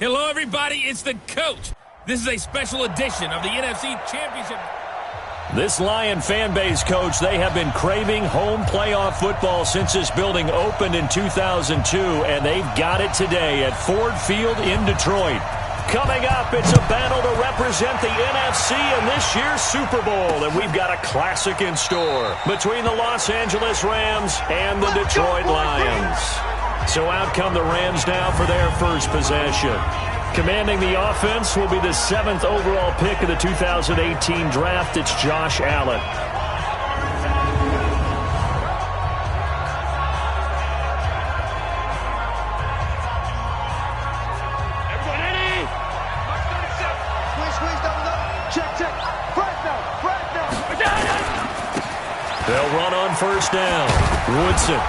Hello, everybody. It's the coach. This is a special edition of the NFC Championship. This Lion fan base, Coach, they have been craving home playoff football since this building opened in 2002, and they've got it today at Ford Field in Detroit. Coming up, it's a battle to represent the NFC in this year's Super Bowl, and we've got a classic in store between the Los Angeles Rams and the Detroit Lions. So out come the Rams now for their first possession. Commanding the offense will be the 7th overall pick of the 2018 draft. It's Josh Allen. They'll run on first down. Woodson.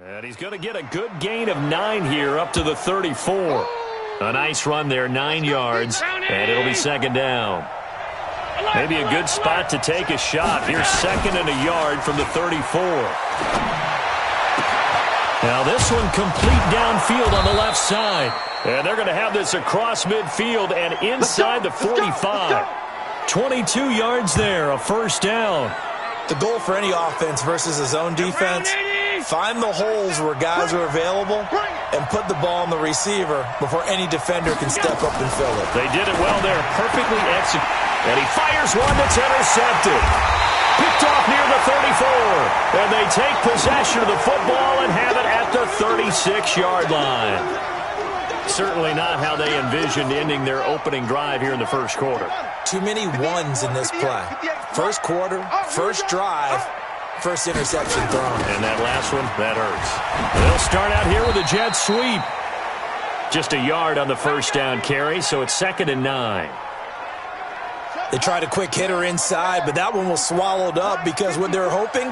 And he's going to get a good gain of 9 here up to the 34. A nice run there, 9 yards, and it'll be second down. Maybe a good spot to take a shot. Here's 2nd and a yard from the 34. Now this one complete downfield on the left side. And they're going to have this across midfield and inside the 45. 22 yards there, a first down. The goal for any offense versus a zone defense, find the holes where guys are available and put the ball on the receiver before any defender can step up and fill it. They did it well there, perfectly executed. And he fires one that's intercepted. Picked off near the 34. And they take possession of the football and have it at the 36-yard line. Certainly not how they envisioned ending their opening drive here in the first quarter. Too many ones in this play. First quarter, first drive, first interception thrown. And that last one, that hurts. They'll start out here with a jet sweep. Just a yard on the first down carry, so it's 2nd and 9. They tried a quick hitter inside, but that one was swallowed up because what they're hoping,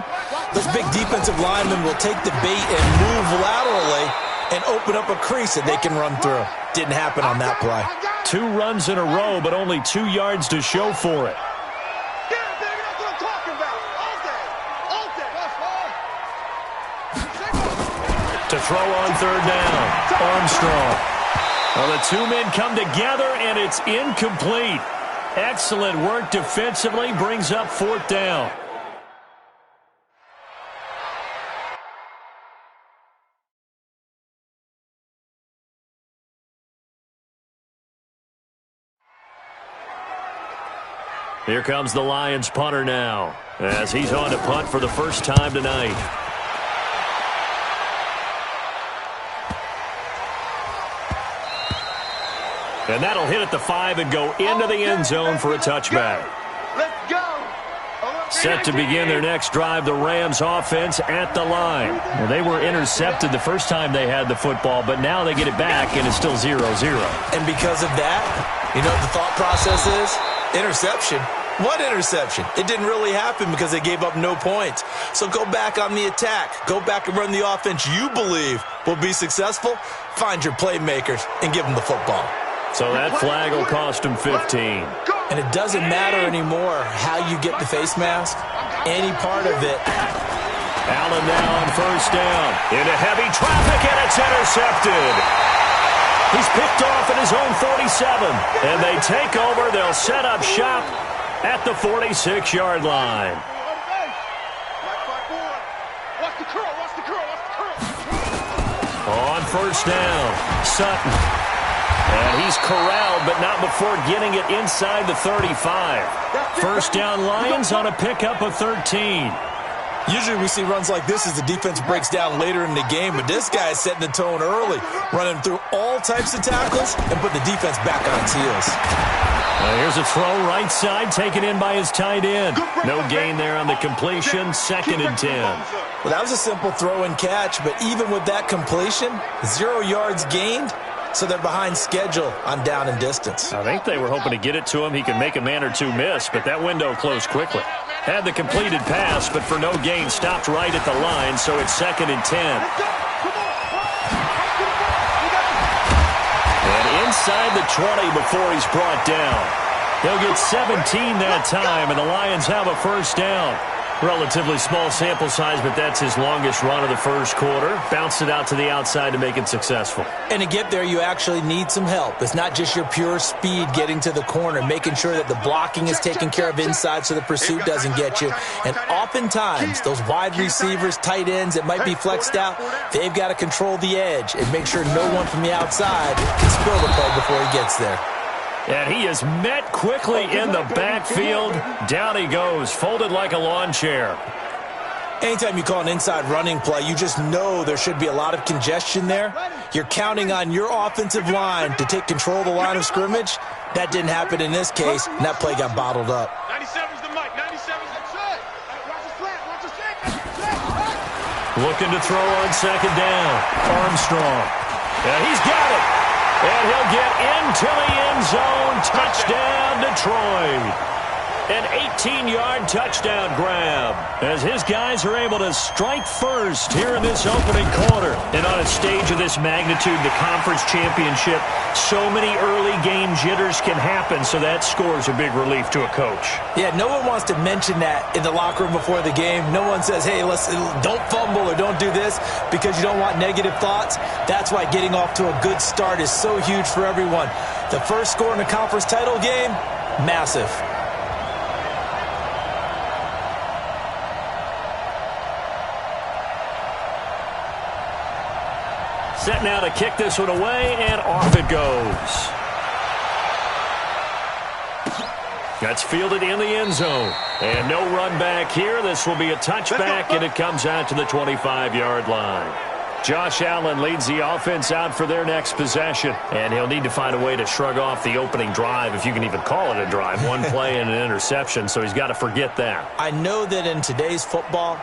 those big defensive linemen will take the bait and move laterally and open up a crease that they can run through. Didn't happen on that play. 2 runs in a row, but only 2 yards to show for it. To throw on third down, Armstrong. Well, the 2 men come together, and it's incomplete. Excellent work defensively, brings up 4th down. Here comes the Lions punter now, as he's on to punt for the first time tonight. And that'll hit at the 5 and go into the end zone for a touchback. Let's go. Set to begin their next drive, the Rams offense at the line. Well, they were intercepted the first time they had the football, but now they get it back, and it's still 0-0. And because of that, you know what the thought process is? Interception. What interception? It didn't really happen because they gave up no points. So go back on the attack. Go back and run the offense you believe will be successful. Find your playmakers and give them the football. So that flag will cost him 15. And it doesn't matter anymore how you get the face mask. Any part of it. Allen now on first down. Into heavy traffic, and it's intercepted. He's picked off at his own 47. And they take over. They'll set up shop at the 46-yard line. On first down, Sutton. And he's corralled, but not before getting it inside the 35. First down Lions on a pickup of 13. Usually we see runs like this as the defense breaks down later in the game, but this guy is setting the tone early, running through all types of tackles and putting the defense back on its heels. Here's a throw right side, taken in by his tight end. No gain there on the completion, 2nd and 10. Well, that was a simple throw and catch, but even with that completion, 0 yards gained, so they're behind schedule on down and distance. I think they were hoping to get it to him. He could make a man or two miss, but that window closed quickly. Had the completed pass, but for no gain, stopped right at the line, so it's 2nd and 10. And inside the 20 before he's brought down. He'll get 17 that time, and the Lions have a first down. Relatively small sample size, but that's his longest run of the first quarter. Bounced it out to the outside to make it successful. And to get there, you actually need some help. It's not just your pure speed getting to the corner, making sure that the blocking is taken care of inside so the pursuit doesn't get you. And oftentimes, those wide receivers, tight ends that might be flexed out, they've got to control the edge and make sure no one from the outside can spill the play before he gets there. And he is met quickly in the backfield. Down he goes, folded like a lawn chair. Anytime you call an inside running play, you just know there should be a lot of congestion there. You're counting on your offensive line to take control of the line of scrimmage. That didn't happen in this case, and that play got bottled up. 97's the mic. 97's the set. Watch the slant. Watch the slant. Looking to throw on 2nd down. Armstrong. And he's got it. And he'll get into the end zone. Touchdown, Detroit. An 18-yard touchdown grab as his guys are able to strike first here in this opening quarter. And on a stage of this magnitude, the conference championship, so many early game jitters can happen, so that scores a big relief to a coach. Yeah, no one wants to mention that in the locker room before the game. No one says, hey, don't fumble or don't do this because you don't want negative thoughts. That's why getting off to a good start is so huge for everyone. The first score in the conference title game, massive. Set now to kick this one away, and off it goes. That's fielded in the end zone. And no run back here. This will be a touchback, and it comes out to the 25-yard line. Josh Allen leads the offense out for their next possession, and he'll need to find a way to shrug off the opening drive, if you can even call it a drive. One play and an interception, so he's got to forget that. I know that in today's football,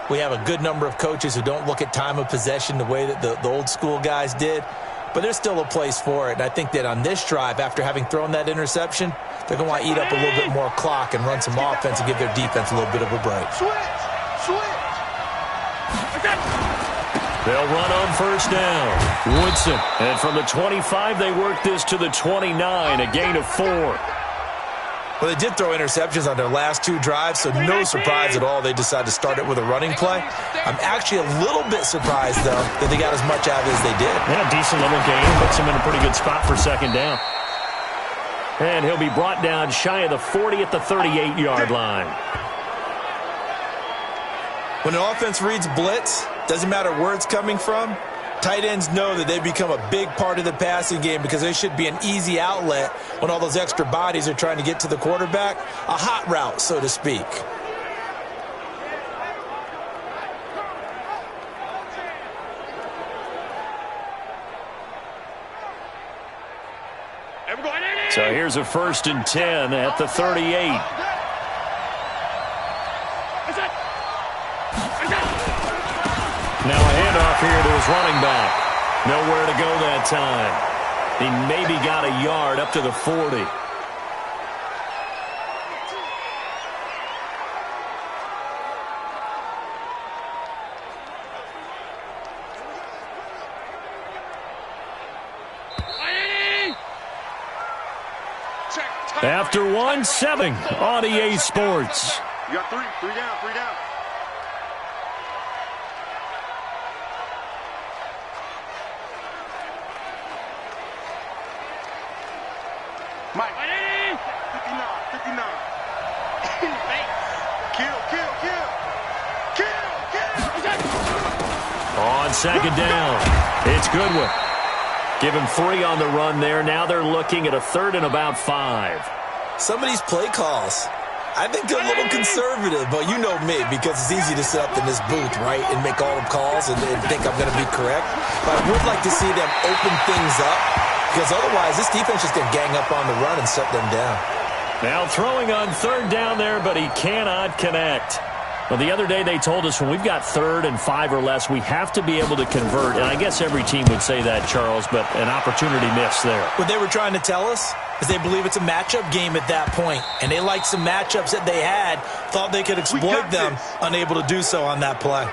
we have a good number of coaches who don't look at time of possession the way that the old school guys did. But there's still a place for it. And I think that on this drive, after having thrown that interception, they're going to want to eat up a little bit more clock and run some offense and give their defense a little bit of a break. Switch. They'll run on first down. Woodson. And from the 25, they work this to the 29, a gain of 4. Well, they did throw interceptions on their last 2 drives, so no surprise at all they decided to start it with a running play. I'm actually a little bit surprised, though, that they got as much out of it as they did. Yeah, decent little game. Puts him in a pretty good spot for 2nd down. And he'll be brought down shy of the 40 at the 38-yard line. When an offense reads blitz, doesn't matter where it's coming from, tight ends know that they become a big part of the passing game because they should be an easy outlet when all those extra bodies are trying to get to the quarterback. A hot route, so to speak. So here's a 1st and 10 at the 38. Now a handoff here to his running back. Nowhere to go that time. He maybe got a yard up to the 40. After 1-7 on EA Sports. You got 3 down. Mike. 59. Kill. On 2nd down, it's Goodwin. Give him 3 on the run there. Now they're looking at a 3rd and about 5. Some of these play calls, I think they're a little conservative, but you know me, because it's easy to sit up in this booth, right, and make all the calls and think I'm going to be correct. But I would like to see them open things up, because otherwise this defense is going to gang up on the run and shut them down. Now throwing on 3rd down there, but he cannot connect. Well, the other day they told us when we've got 3rd and 5 or less, we have to be able to convert. And I guess every team would say that, Charles, but an opportunity missed there. What they were trying to tell us is they believe it's a matchup game at that point, and they liked some matchups that they had, thought they could exploit them, unable to do so on that play.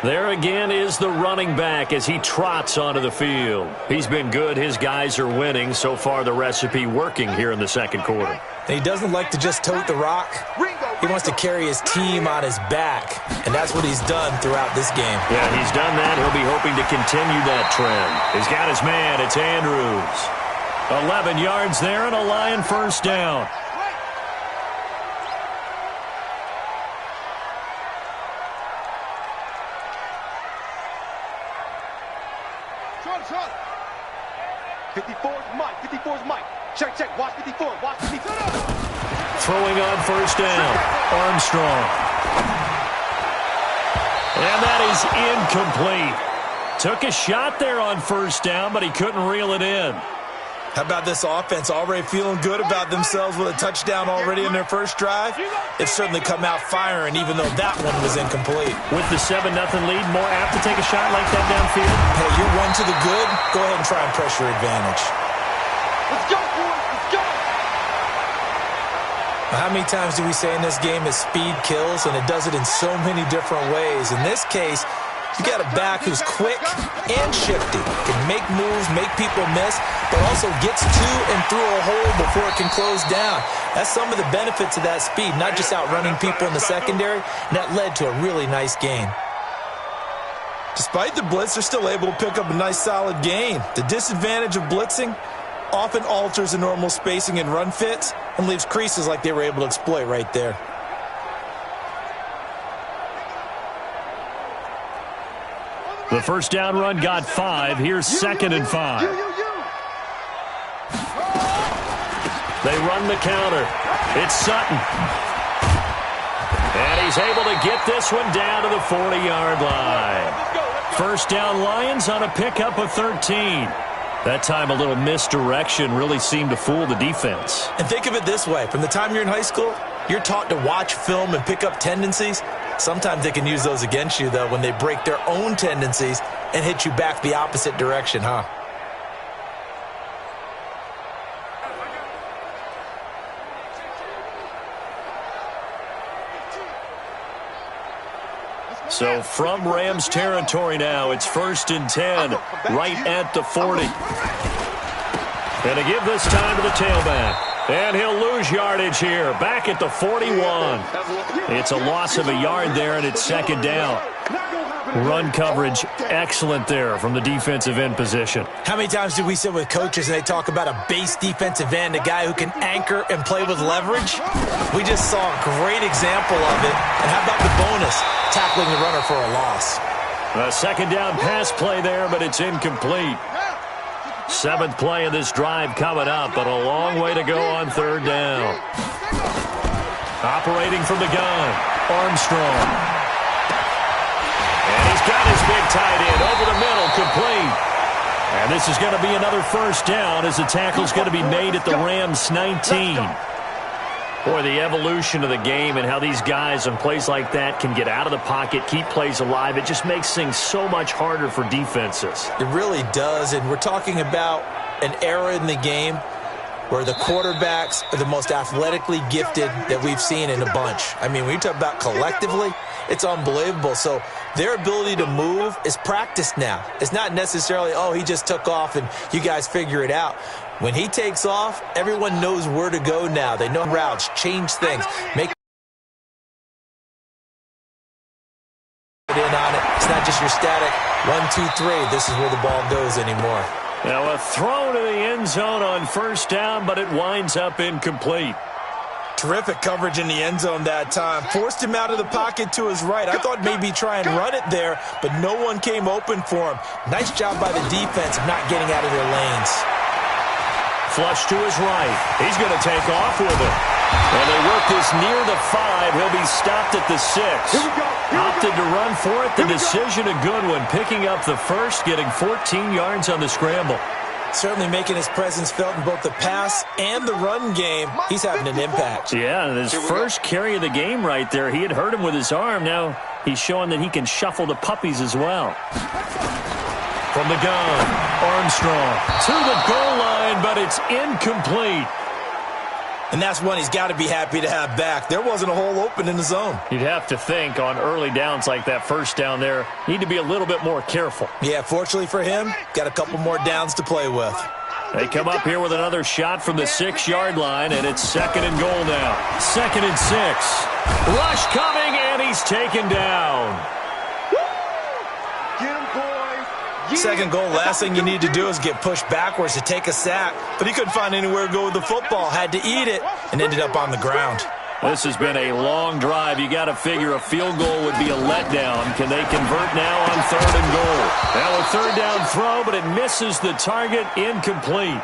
There again is the running back as he trots onto the field. He's been good. His guys are winning. So far, the recipe working here in the second quarter. And he doesn't like to just tote the rock. He wants to carry his team on his back, and that's what he's done throughout this game. Yeah, he's done that. He'll be hoping to continue that trend. He's got his man. It's Andrews. 11 yards there and a Lion first down. Short. 54 is Mike. 54 is Mike. Check. Watch 54. Watch 54. Throwing on first down. Armstrong. And that is incomplete. Took a shot there on first down, but he couldn't reel it in. How about this offense already feeling good about themselves with a touchdown already in their first drive? They've certainly come out firing, even though that one was incomplete. With the 7-0 lead, more apt to take a shot like that downfield? Hey, you're one to the good. Go ahead and try and press your advantage. Let's go, boys. Let's go. How many times do we say in this game that speed kills, and it does it in so many different ways? In this case, you got a back who's quick and shifty, can make moves, make people miss, but also gets to and through a hole before it can close down. That's some of the benefits of that speed, not just outrunning people in the secondary, and that led to a really nice gain. Despite the blitz, they're still able to pick up a nice solid gain. The disadvantage of blitzing often alters the normal spacing and run fits and leaves creases like they were able to exploit right there. The first down run got 5. Here's 2nd and 5. They run the counter. It's Sutton. And he's able to get this one down to the 40-yard line. First down Lions on a pickup of 13. That time a little misdirection really seemed to fool the defense. And think of it this way. From the time you're in high school, you're taught to watch film and pick up tendencies. Sometimes they can use those against you, though, when they break their own tendencies and hit you back the opposite direction, huh? So from Rams territory now, it's 1st and 10, right at the 40. And to give this time to the tailback. And he'll lose yardage here, back at the 41. It's a loss of a yard there, and it's 2nd down. Run coverage, excellent there from the defensive end position. How many times do we sit with coaches and they talk about a base defensive end, a guy who can anchor and play with leverage? We just saw a great example of it. And how about the bonus, tackling the runner for a loss? A 2nd down pass play there, but it's incomplete. 7th play of this drive coming up, but a long way to go on 3rd down. Operating from the gun, Armstrong. And he's got his big tight end over the middle, complete. And this is going to be another first down as the tackle's going to be made at the Rams 19. Boy, the evolution of the game and how these guys on plays like that can get out of the pocket, keep plays alive, it just makes things so much harder for defenses. It really does, and we're talking about an era in the game where the quarterbacks are the most athletically gifted that we've seen in a bunch. I mean, when you talk about collectively, it's unbelievable. So their ability to move is practiced now. It's not necessarily, oh, he just took off and you guys figure it out. When he takes off, everyone knows where to go now. They know routes, change things, make it in on it. It's not just your static 1, 2, 3. This is where the ball goes anymore. Now a throw to the end zone on first down, but it winds up incomplete. Terrific coverage in the end zone that time. Forced him out of the pocket to his right. I thought maybe try and run it there, but no one came open for him. Nice job by the defense of not getting out of their lanes. Flush to his right. He's going to take off with it. And they work this near the 5. He'll be stopped at the 6. Opted to run for it. The decision a good one. Picking up the first, getting 14 yards on the scramble. Certainly making his presence felt in both the pass and the run game. He's having an impact. Yeah, and his first carry of the game right there. He had hurt him with his arm. Now he's showing that he can shuffle the puppies as well. From the gun, Armstrong to the goal line, but it's incomplete. And that's one he's got to be happy to have back. There wasn't a hole open in the zone. You'd have to think on early downs like that first down there, need to be a little bit more careful. Yeah, fortunately for him, got a couple more downs to play with. They come up here with another shot from the 6-yard line, and it's 2nd and goal now. 2nd and 6. Rush coming, and he's taken down. Get him, boys. Second goal, last thing you need to do is get pushed backwards to take a sack. But he couldn't find anywhere to go with the football. Had to eat it and ended up on the ground. This has been a long drive. You got to figure a field goal would be a letdown. Can they convert now on 3rd and goal? Now a 3rd down throw, but it misses the target. Incomplete.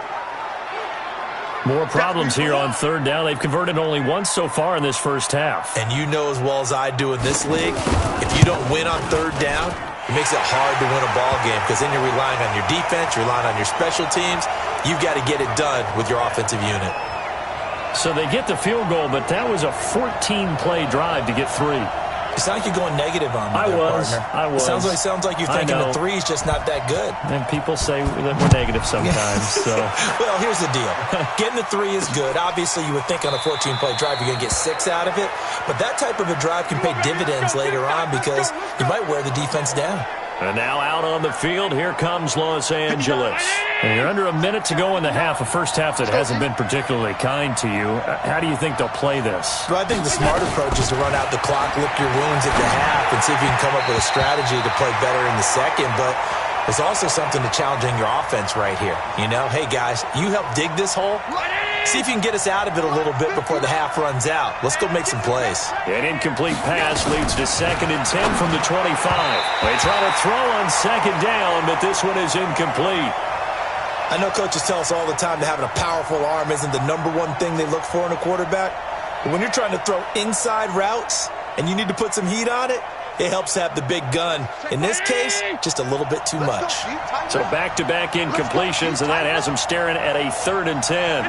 More problems here on 3rd down. They've converted only once so far in this first half. And you know as well as I do in this league, if you don't win on 3rd down, it makes it hard to win a ball game because then you're relying on your defense, you're relying on your special teams. You've got to get it done with your offensive unit. So they get the field goal, but that was a 14-play drive to get 3. It sounds like you're going negative on me, partner. I was. Sounds like you're thinking the 3's just not that good. And people say that we're negative sometimes. So. Well, here's the deal. Getting the 3 is good. Obviously, you would think on a 14-play drive you're going to get 6 out of it. But that type of a drive can pay dividends later on because you might wear the defense down. And now out on the field, here comes Los Angeles. And you're under a minute to go in the half, a first half that hasn't been particularly kind to you. How do you think they'll play this? Well, I think the smart approach is to run out the clock, lick your wounds at the half, and see if you can come up with a strategy to play better in the second. But there's also something to challenging your offense right here. You know, hey, guys, you help dig this hole. See if you can get us out of it a little bit before the half runs out. Let's go make some plays. An incomplete pass leads to 2nd and 10 from the 25. They try to throw on 2nd down, but this one is incomplete. I know coaches tell us all the time that having a powerful arm isn't the #1 thing they look for in a quarterback. But when you're trying to throw inside routes and you need to put some heat on it, it helps to have the big gun. In this case, just a little bit too much. So back-to-back incompletions, and that has him staring at a 3rd and 10.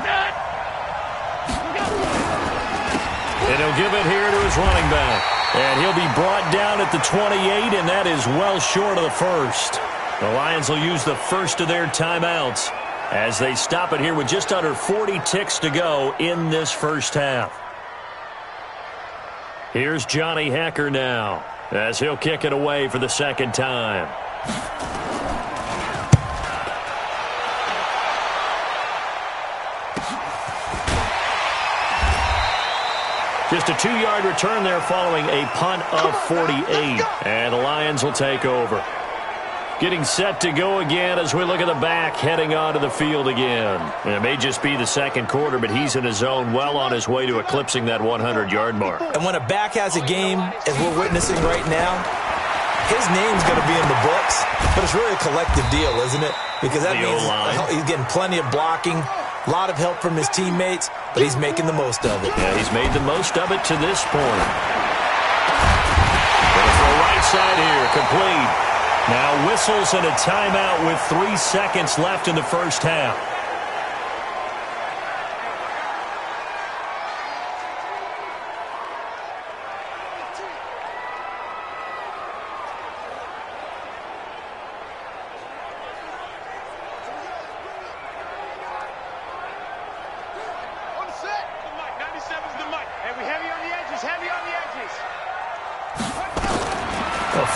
And he'll give it here to his running back. And he'll be brought down at the 28, and that is well short of the first. The Lions will use the first of their timeouts as they stop it here with just under 40 ticks to go in this first half. Here's Johnny Hacker now as he'll kick it away for the 2nd time. Just a 2-yard return there following a punt of 48. And the Lions will take over. Getting set to go again as we look at the back heading onto the field again. And it may just be the 2nd quarter, but he's in his zone well on his way to eclipsing that 100-yard mark. And when a back has a game, as we're witnessing right now, his name's going to be in the books, but it's really a collective deal, isn't it? Because that means he's getting plenty of blocking, a lot of help from his teammates, but he's making the most of it. Yeah, he's made the most of it to this point. Going for a right side here, complete. Now whistles and a timeout with 3 seconds left in the first half.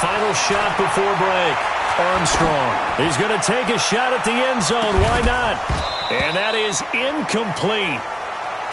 Final shot before break. Armstrong. He's going to take a shot at the end zone. Why not? And that is incomplete.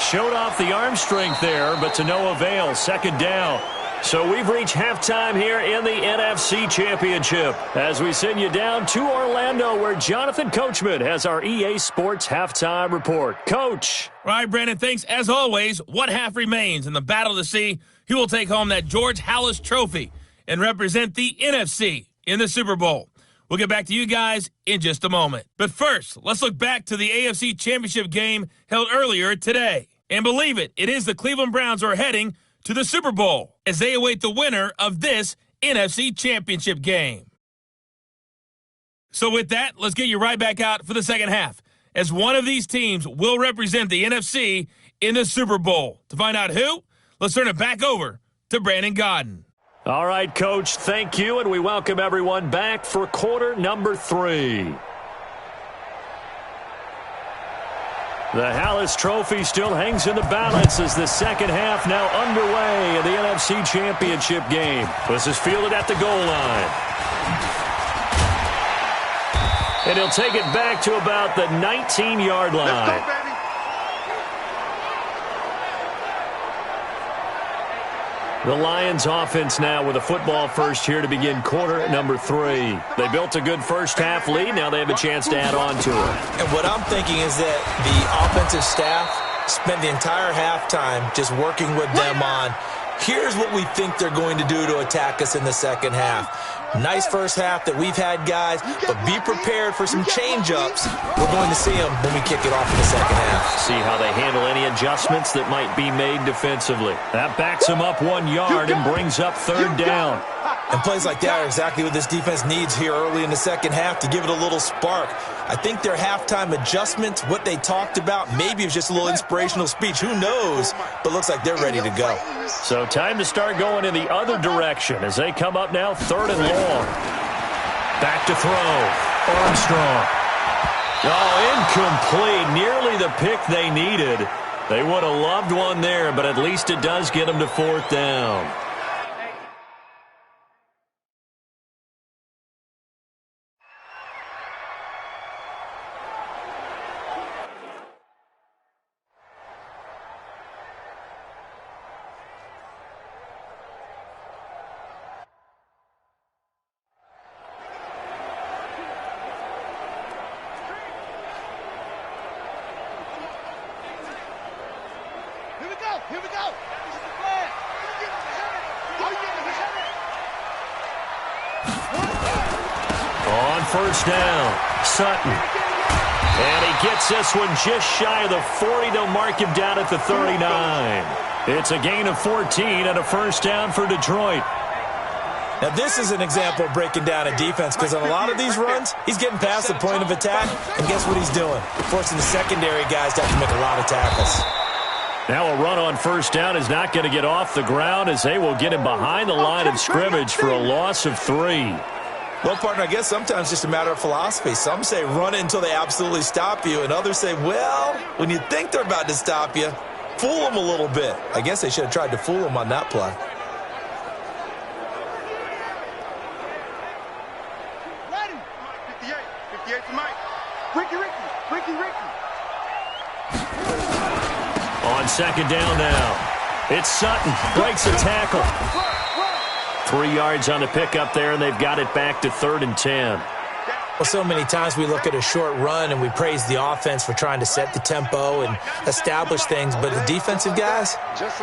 Showed off the arm strength there, but to no avail. 2nd down. So we've reached halftime here in the NFC Championship as we send you down to Orlando where Jonathan Coachman has our EA Sports Halftime Report. Coach. All right, Brandon, thanks. As always, one half remains in the battle to see who will take home that George Halas Trophy and represent the NFC in the Super Bowl. We'll get back to you guys in just a moment. But first, let's look back to the AFC Championship game held earlier today. And believe it, it is the Cleveland Browns who are heading to the Super Bowl as they await the winner of this NFC Championship game. So with that, let's get you right back out for the second half, as one of these teams will represent the NFC in the Super Bowl. To find out who, let's turn it back over to Brandon Godden. All right, Coach, thank you, and we welcome everyone back for quarter number 3. The Halas Trophy still hangs in the balance as the second half now underway in the NFC Championship game. This is fielded at the goal line. And he'll take it back to about the 19-yard line. Let's go, baby. The Lions offense now with a football first here to begin quarter number 3. They built a good first half lead. Now they have a chance to add on to it. And what I'm thinking is that the offensive staff spent the entire halftime just working with them on, here's what we think they're going to do to attack us in the second half. Nice first half that we've had, guys, but be prepared for some change-ups. We're going to see them when we kick it off in the second half. See how they handle any adjustments that might be made defensively. That backs them up 1 yard and brings up third down. And plays like that are exactly what this defense needs here early in the second half to give it a little spark. I think their halftime adjustments, what they talked about, maybe it was just a little inspirational speech. Who knows? But looks like they're ready to go. So time to start going in the other direction as they come up now third and long. Back to throw. Armstrong. Oh, incomplete. Nearly the pick they needed. They would have loved one there, but at least it does get them to fourth down. Here we go. This is the plan. On first down, Sutton. And he gets this one just shy of the 40. They'll mark him down at the 39. It's a gain of 14 and a first down for Detroit. Now, this is an example of breaking down a defense because on a lot of these runs, he's getting past the point of attack, and guess what he's doing? Forcing the secondary guys to have to make a lot of tackles. Now a run on first down is not going to get off the ground as they will get him behind the line of scrimmage for a loss of 3. Well, partner, I guess sometimes it's just a matter of philosophy. Some say run it until they absolutely stop you, and others say, well, when you think they're about to stop you, fool them a little bit. I guess they should have tried to fool them on that play. Ready. 58. 58 for Mike. Ricky. On second down now, it's Sutton, breaks a tackle. 3 yards on the pickup there, and they've got it back to 3rd and 10. Well, so many times we look at a short run and we praise the offense for trying to set the tempo and establish things, but the defensive guys,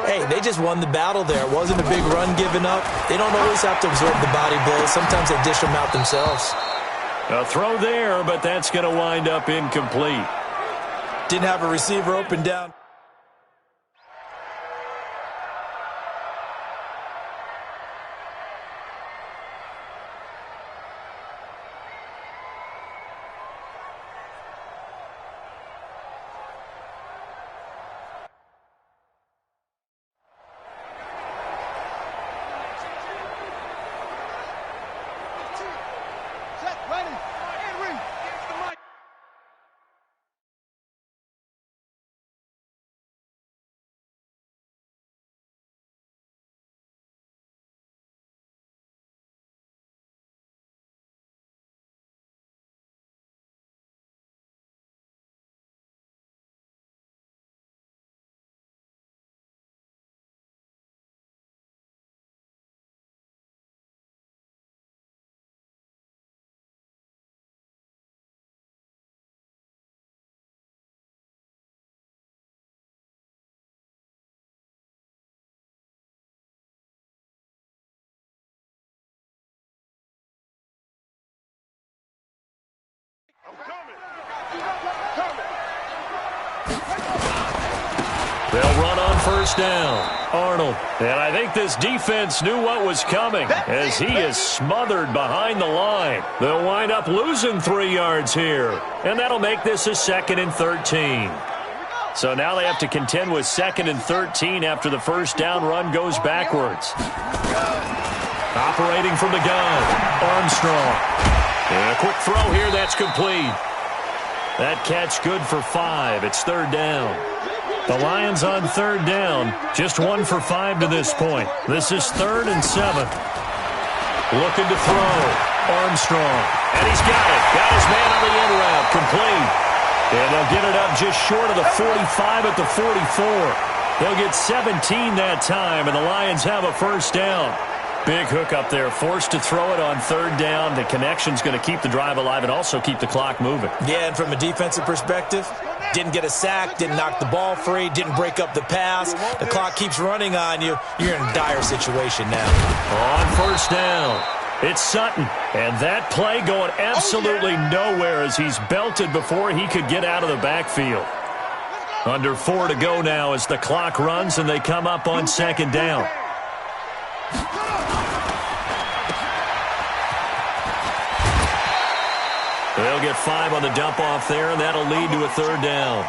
hey, they just won the battle there. It wasn't a big run given up. They don't always have to absorb the body blows. Sometimes they dish them out themselves. A throw there, but that's going to wind up incomplete. Didn't have a receiver open down. They'll run on first down. Arnold. And I think this defense knew what was coming as he is smothered behind the line. They'll wind up losing 3 yards here. And that'll make this a 2nd and 13. So now they have to contend with 2nd and 13 after the first down run goes backwards. Operating from the gun, Armstrong. And a quick throw here, that's complete. That catch good for 5. It's 3rd down. The Lions on 3rd down, just 1 for 5 to this point. This is 3rd and 7. Looking to throw, Armstrong. And he's got it. Got his man on the in route, complete. And they'll get it up just short of the 45 at the 44. They'll get 17 that time, and the Lions have a first down. Big hook up there, forced to throw it on 3rd down. The connection's going to keep the drive alive and also keep the clock moving. Yeah, and from a defensive perspective, didn't get a sack, didn't knock the ball free, didn't break up the pass. The clock keeps running on you. You're in a dire situation now. On first down, it's Sutton. And that play going absolutely nowhere as he's belted before he could get out of the backfield. Under 4 to go now as the clock runs and they come up on 2nd down. They'll get 5 on the dump off there, and that'll lead to a 3rd down.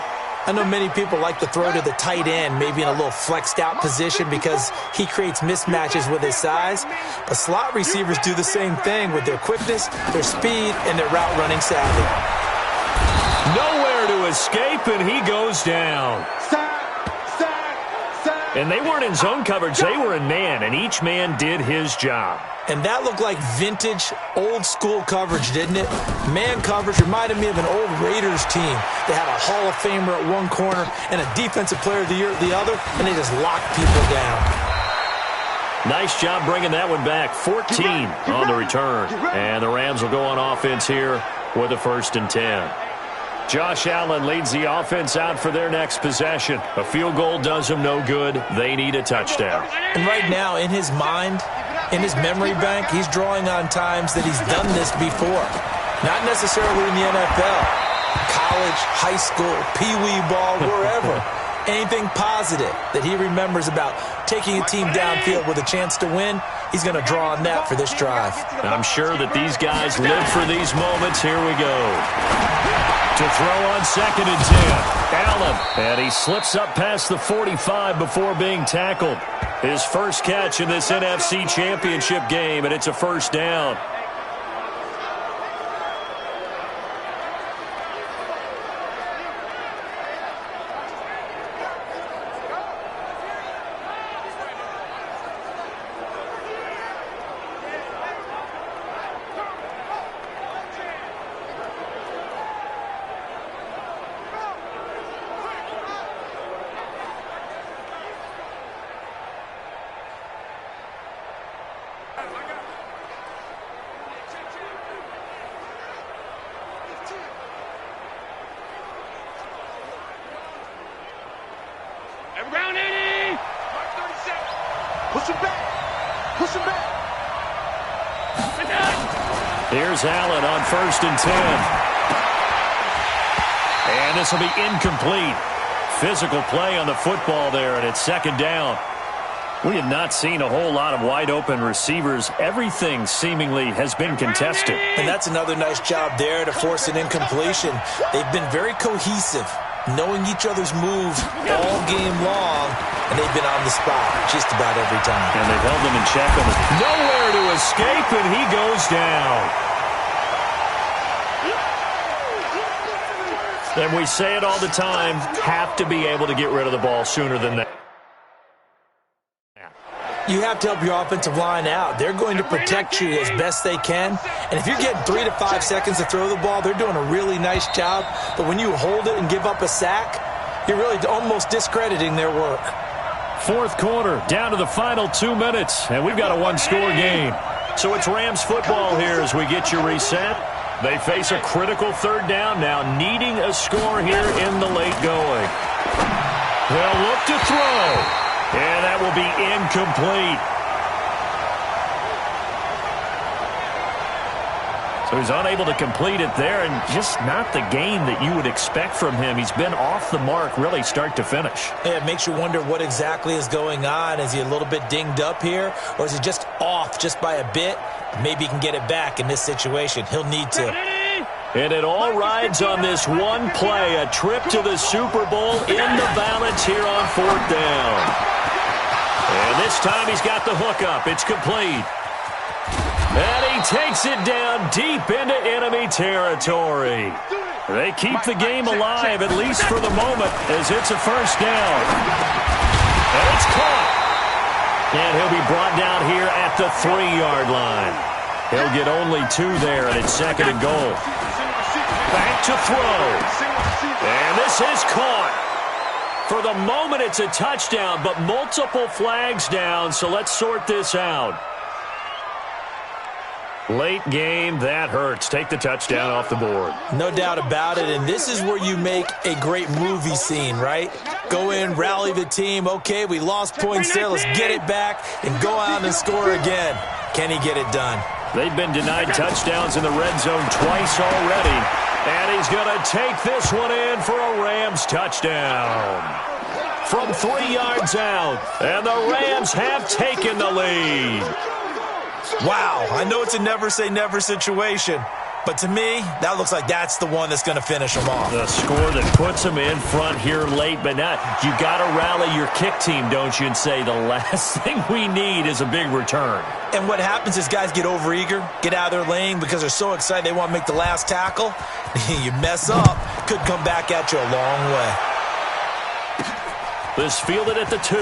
I know many people like to throw to the tight end, maybe in a little flexed out position because he creates mismatches with his size. But slot receivers do the same thing with their quickness, their speed, and their route running savvy. Nowhere to escape, and he goes down. And they weren't in zone coverage, they were in man, and each man did his job. And that looked like vintage, old-school coverage, didn't it? Man coverage reminded me of an old Raiders team. They had a Hall of Famer at one corner and a Defensive Player of the Year at the other, and they just locked people down. Nice job bringing that one back. 14 on the return. And the Rams will go on offense here with a 1st and 10. Josh Allen leads the offense out for their next possession. A field goal does them no good. They need a touchdown. And right now, in his mind, in his memory bank, he's drawing on times that he's done this before. Not necessarily in the NFL. College, high school, pee-wee ball, wherever. Anything positive that he remembers about taking a team downfield with a chance to win, he's going to draw on that for this drive. I'm sure that these guys live for these moments. Here we go. To throw on 2nd and 10. Allen. And he slips up past the 45 before being tackled. His first catch in this NFC Championship game, and it's a 1st down. Here's Allen on 1st and 10. And this will be incomplete. Physical play on the football there, and it's 2nd down. We have not seen a whole lot of wide-open receivers. Everything seemingly has been contested. And that's another nice job there to force an incompletion. They've been very cohesive, knowing each other's moves all game long, and they've been on the spot just about every time. And they've held them in check. Nowhere to escape, and he goes down. And we say it all the time, have to be able to get rid of the ball sooner than that. You have to help your offensive line out. They're going to protect you as best they can. And if you're getting 3 to 5 seconds to throw the ball, they're doing a really nice job. But when you hold it and give up a sack, you're really almost discrediting their work. 4th quarter, down to the final 2 minutes, and we've got a 1-score game. So it's Rams football here as we get you reset. They face a critical 3rd down now, needing a score here in the late going. They'll look to throw, and that will be incomplete. So he's unable to complete it there, and just not the game that you would expect from him. He's been off the mark really start to finish. Yeah, it makes you wonder what exactly is going on. Is he a little bit dinged up here, or is he just off just by a bit? Maybe he can get it back in this situation. He'll need to. And it all rides on this one play, a trip to the Super Bowl in the balance here on 4th down. And this time he's got the hookup. It's complete. And he takes it down deep into enemy territory. They keep the game alive, at least for the moment, as it's a first down. And it's caught. And he'll be brought down here at the 3-yard line. He'll get only 2 there, and it's 2nd and goal. Back to throw. And this is caught. For the moment, it's a touchdown, but multiple flags down, so let's sort this out. Late game, that hurts. Take the touchdown off the board. No doubt about it, and this is where you make a great movie scene, right? Go in, rally the team. Okay, we lost points there. Let's get it back and go out and score again. Can he get it done? They've been denied touchdowns in the red zone twice already. And he's going to take this one in for a Rams touchdown. From 3 yards out, and the Rams have taken the lead. Wow, I know it's a never-say-never situation, but to me, that looks like that's the one that's going to finish them off. The score that puts them in front here late, but not. You got to rally your kick team, don't you, and say the last thing we need is a big return. And what happens is guys get overeager, get out of their lane because they're so excited they want to make the last tackle. You mess up, could come back at you a long way. This fielded at the 2.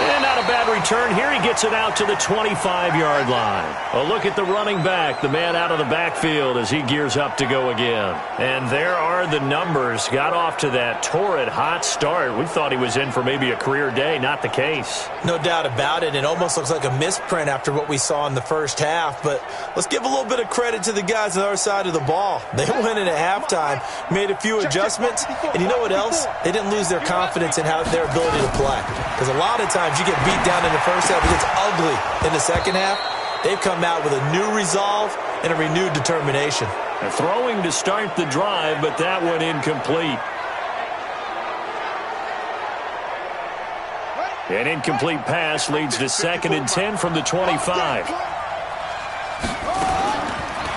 And not a bad return here. He gets it out to the 25-yard line. A look at the running back, the man out of the backfield as he gears up to go again. And there are the numbers. Got off to that torrid hot start. We thought he was in for maybe a career day. Not the case. No doubt about it. It almost looks like a misprint after what we saw in the first half. But let's give a little bbit of credit to the guys on the other side of the ball. They went in at halftime, made a few adjustments, and you know what else? They didn't lose their confidence in their ability to play. Because a lot of times you get beat down in the first half, it gets ugly in the second half. They've come out with a new resolve and a renewed determination. They're throwing to start the drive, but that one incomplete. An incomplete pass leads to 2nd and 10 from the 25.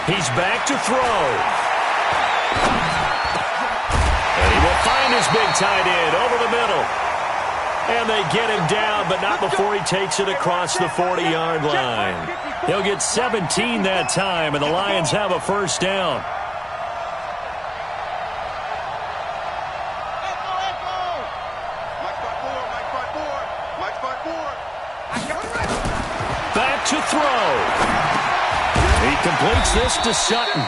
He's back to throw. And he will find his big tight end over the middle. And they get him down, but not before he takes it across the 40-yard line. He'll get 17 that time, and the Lions have a first down. Back to throw. He completes this to Sutton.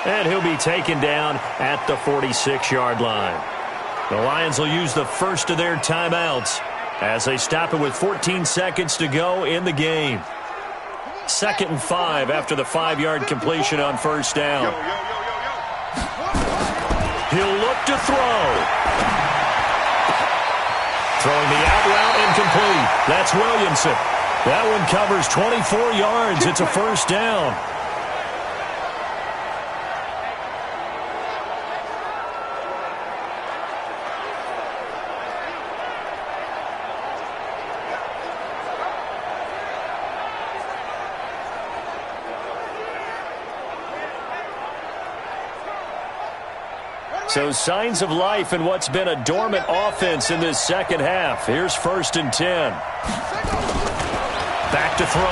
And he'll be taken down at the 46-yard line. The Lions will use the first of their timeouts as they stop it with 14 seconds to go in the game. 2nd and 5 after the 5-yard completion on first down. He'll look to throw. Throwing the out route incomplete. That's Williamson. That one covers 24 yards. It's a first down. So signs of life in what's been a dormant offense in this second half. Here's 1st and 10. Back to throw.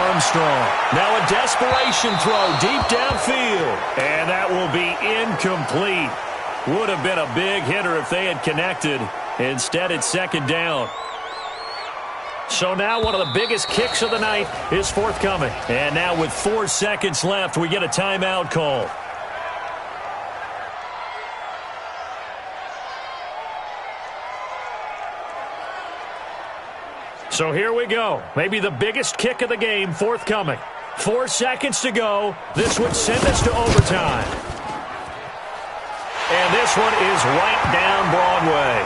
Armstrong. Now a desperation throw deep downfield. And that will be incomplete. Would have been a big hitter if they had connected. Instead, it's 2nd down. So now one of the biggest kicks of the night is forthcoming. And now with 4 seconds left, we get a timeout call. So here we go. Maybe the biggest kick of the game forthcoming. 4 seconds to go. This would send us to overtime. And this one is right down Broadway.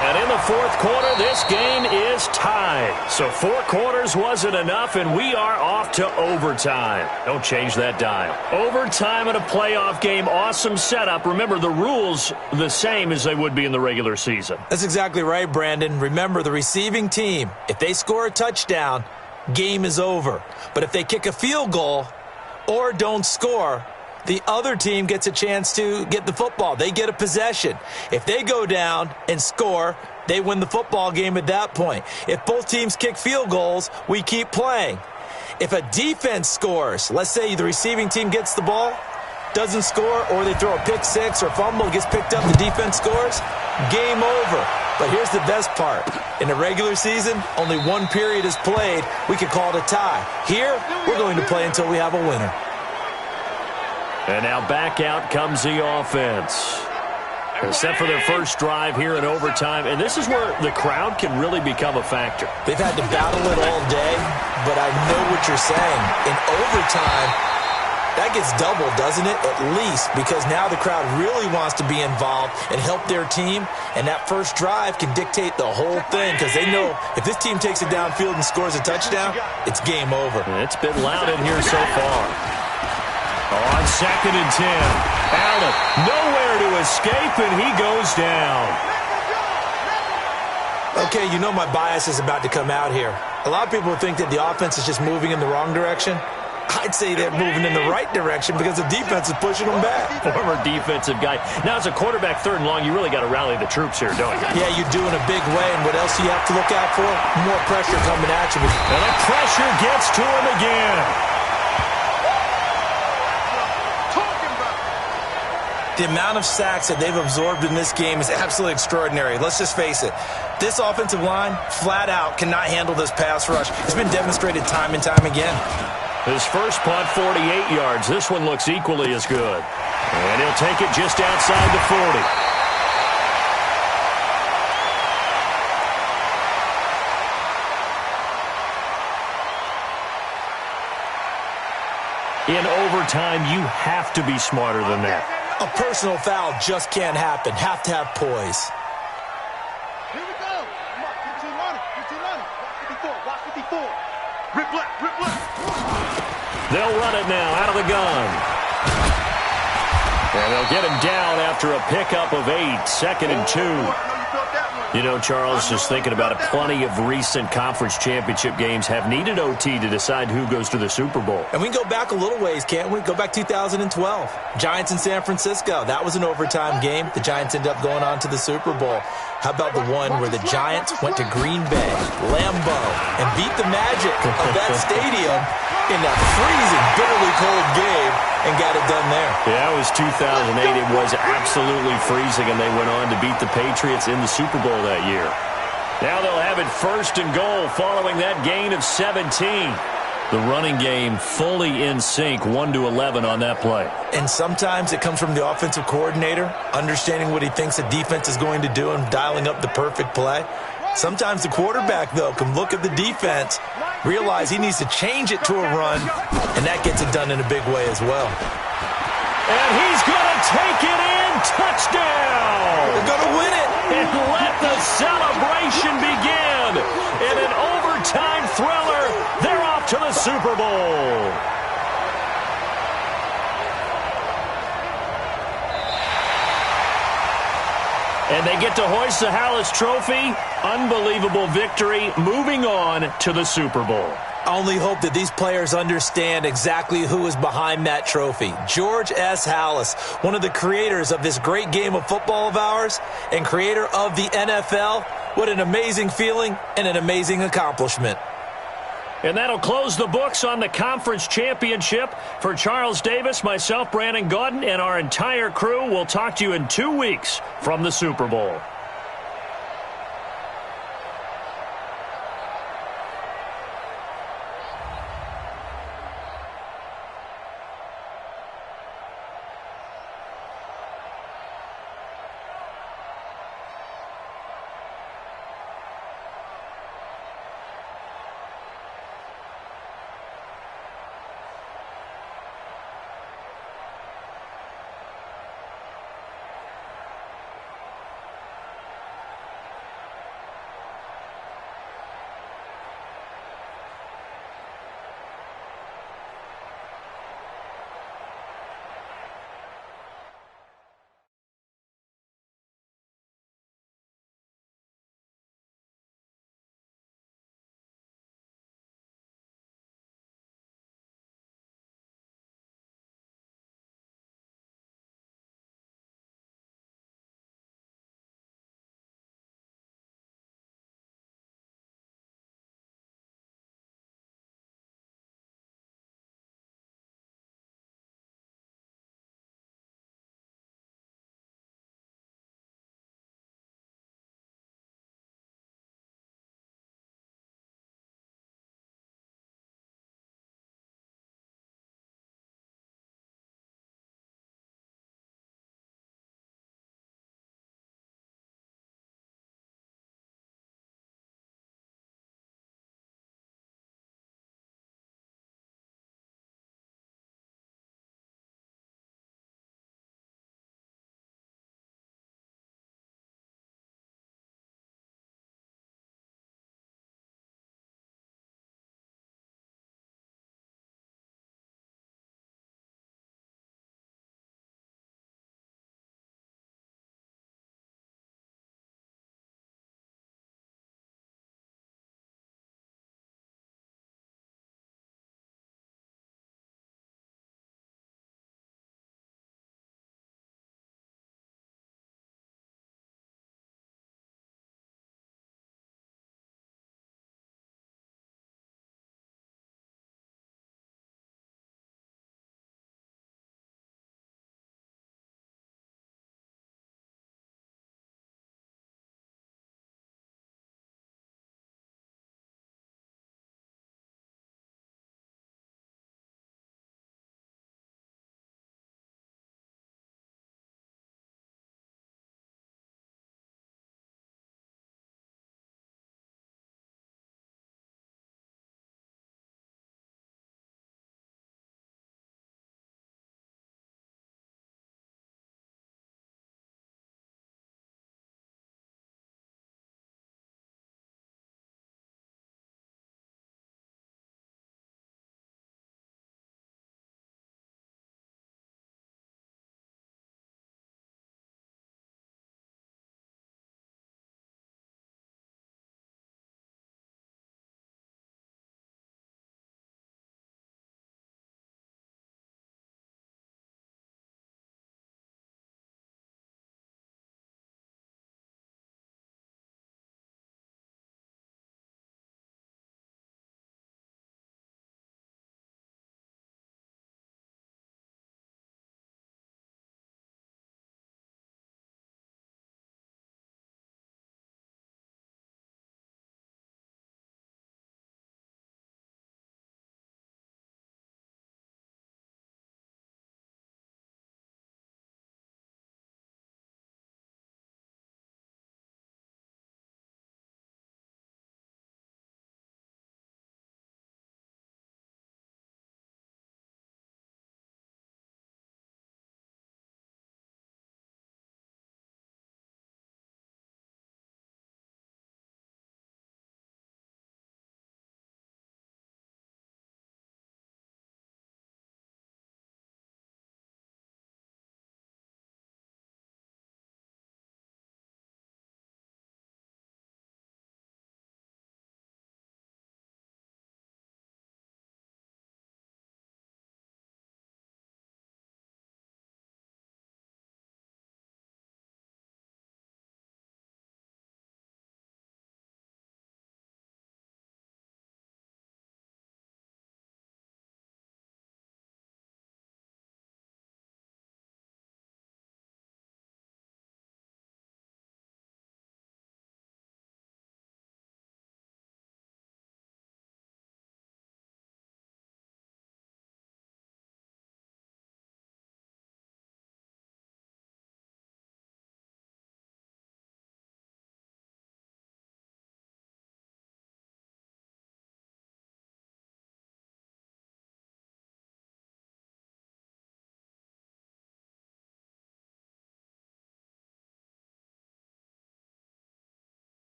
And in the fourth quarter, this game is tied. So 4 quarters wasn't enough, and we are off to overtime. Don't change that dial. Overtime in a playoff game, awesome setup. Remember, the rules the same as they would be in the regular season. That's exactly right, Brandon. Remember, the receiving team, if they score a touchdown, game is over. But if they kick a field goal or don't score, the other team gets a chance to get the football. They get a possession. If they go down and score, they win the football game at that point. If both teams kick field goals, we keep playing. If a defense scores, let's say the receiving team gets the ball, doesn't score, or they throw a pick six or fumble, gets picked up, the defense scores, game over. But here's the best part. In the regular season, only one period is played. We could call it a tie. Here, we're going to play until we have a winner. And now back out comes the offense. They're set for their first drive here in overtime, and this is where the crowd can really become a factor. They've had to battle it all day, but I know what you're saying. In overtime, that gets doubled, doesn't it? At least, because now the crowd really wants to be involved and help their team, and that first drive can dictate the whole thing because they know if this team takes it downfield and scores a touchdown, it's game over. It's been loud in here so far. On 2nd and 10, Allen nowhere to escape, and he goes down. Okay, you know my bias is about to come out here. A lot of people think that the offense is just moving in the wrong direction. I'd say they're moving in the right direction because the defense is pushing them back. Former defensive guy. Now, as a quarterback, 3rd and long, you really got to rally the troops here, don't you? Yeah, you do in a big way, and what else do you have to look out for? More pressure coming at you. And the pressure gets to him again. The amount of sacks that they've absorbed in this game is absolutely extraordinary. Let's just face it. This offensive line, flat out, cannot handle this pass rush. It's been demonstrated time and time again. His first punt, 48 yards. This one looks equally as good. And he'll take it just outside the 40. In overtime, you have to be smarter than that. A personal foul just can't happen. Have to have poise. Here we go. Come on, get your running. Get your running. Watch 54. Watch 54. Rip left. Rip left. They'll run it now out of the gun. And they'll get him down after a pickup of 8. 2nd and 2. You know, Charles, just thinking about it, plenty of recent conference championship games have needed OT to decide who goes to the Super Bowl. And we can go back a little ways, can't we? Go back 2012. Giants in San Francisco. That was an overtime game. The Giants ended up going on to the Super Bowl. How about the one where the Giants went to Green Bay, Lambeau, and beat the Magic of that stadium in that freezing, bitterly cold game and got it done there. Yeah, it was 2008. It was absolutely freezing, and they went on to beat the Patriots in the Super Bowl that year. Now they'll have it 1st and goal following that gain of 17. The running game fully in sync, 1-11 on that play. And sometimes it comes from the offensive coordinator, understanding what he thinks the defense is going to do and dialing up the perfect play. Sometimes the quarterback, though, can look at the defense, realize he needs to change it to a run, and that gets it done in a big way as well. And he's going to take it in. Touchdown! They're going to win it. And let the celebration begin. In an overtime thriller, they're off to the Super Bowl. And they get to hoist the Hallis Trophy. Unbelievable victory, moving on to the Super Bowl. I only hope that these players understand exactly who is behind that trophy. George S. Hallis, one of the creators of this great game of football of ours and creator of the NFL. What an amazing feeling and an amazing accomplishment. And that'll close the books on the conference championship. For Charles Davis, myself, Brandon Gaudin, and our entire crew, we'll talk to you in 2 weeks from the Super Bowl.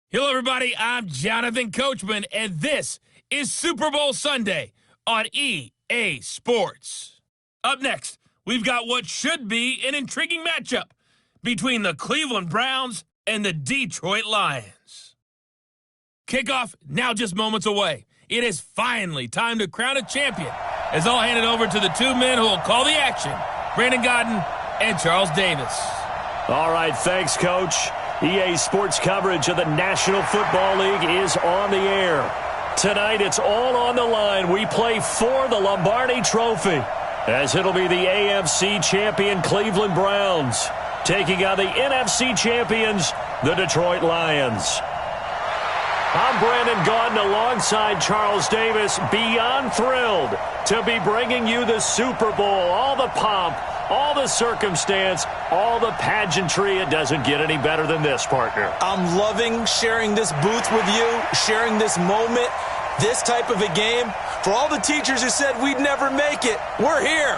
Hello, everybody. I'm Jonathan Coachman, and this is Super Bowl Sunday on EA Sports. Up next, we've got what should be an intriguing matchup between the Cleveland Browns and the Detroit Lions. Kickoff now just moments away. It is finally time to crown a champion, as I'll hand it over to the two men who will call the action, Brandon Godden and Charles Davis. All right, thanks, Coach. EA Sports coverage of the National Football League is on the air. Tonight, it's all on the line. We play for the Lombardi Trophy, as it'll be the AFC champion Cleveland Browns taking on the NFC champions, the Detroit Lions. I'm Brandon Gaudin alongside Charles Davis, beyond thrilled to be bringing you the Super Bowl. All the pomp, all the circumstance, all the pageantry. It doesn't get any better than this, partner. I'm loving sharing this booth with you, sharing this moment, this type of a game. For all the teachers who said we'd never make it, we're here.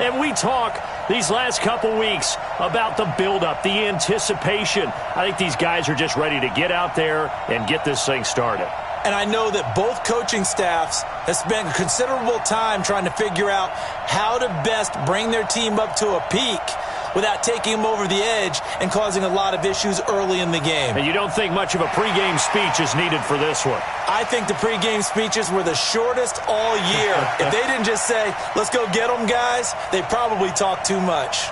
And we talk these last couple weeks about the buildup, the anticipation. I think these guys are just ready to get out there and get this thing started. And I know that both coaching staffs have spent considerable time trying to figure out how to best bring their team up to a peak without taking them over the edge and causing a lot of issues early in the game. And you don't think much of a pregame speech is needed for this one? I think the pregame speeches were the shortest all year. If they didn't just say, let's go get them, guys, they probably talked too much.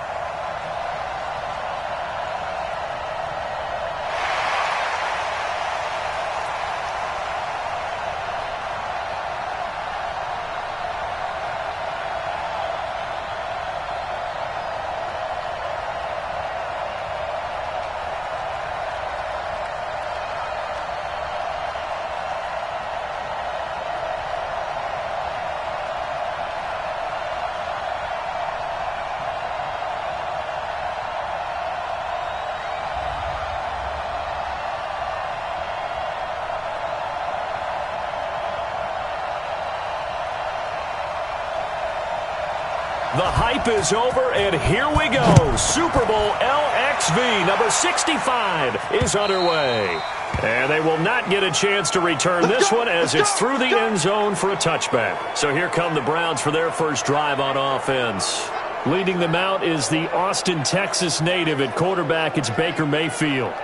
The hype is over, and here we go. Super Bowl LXV number 65 is underway. And they will not get a chance to return this one as it's through the end zone for a touchback. So here come the Browns for their first drive on offense. Leading them out is the Austin, Texas native. At quarterback, it's Baker Mayfield.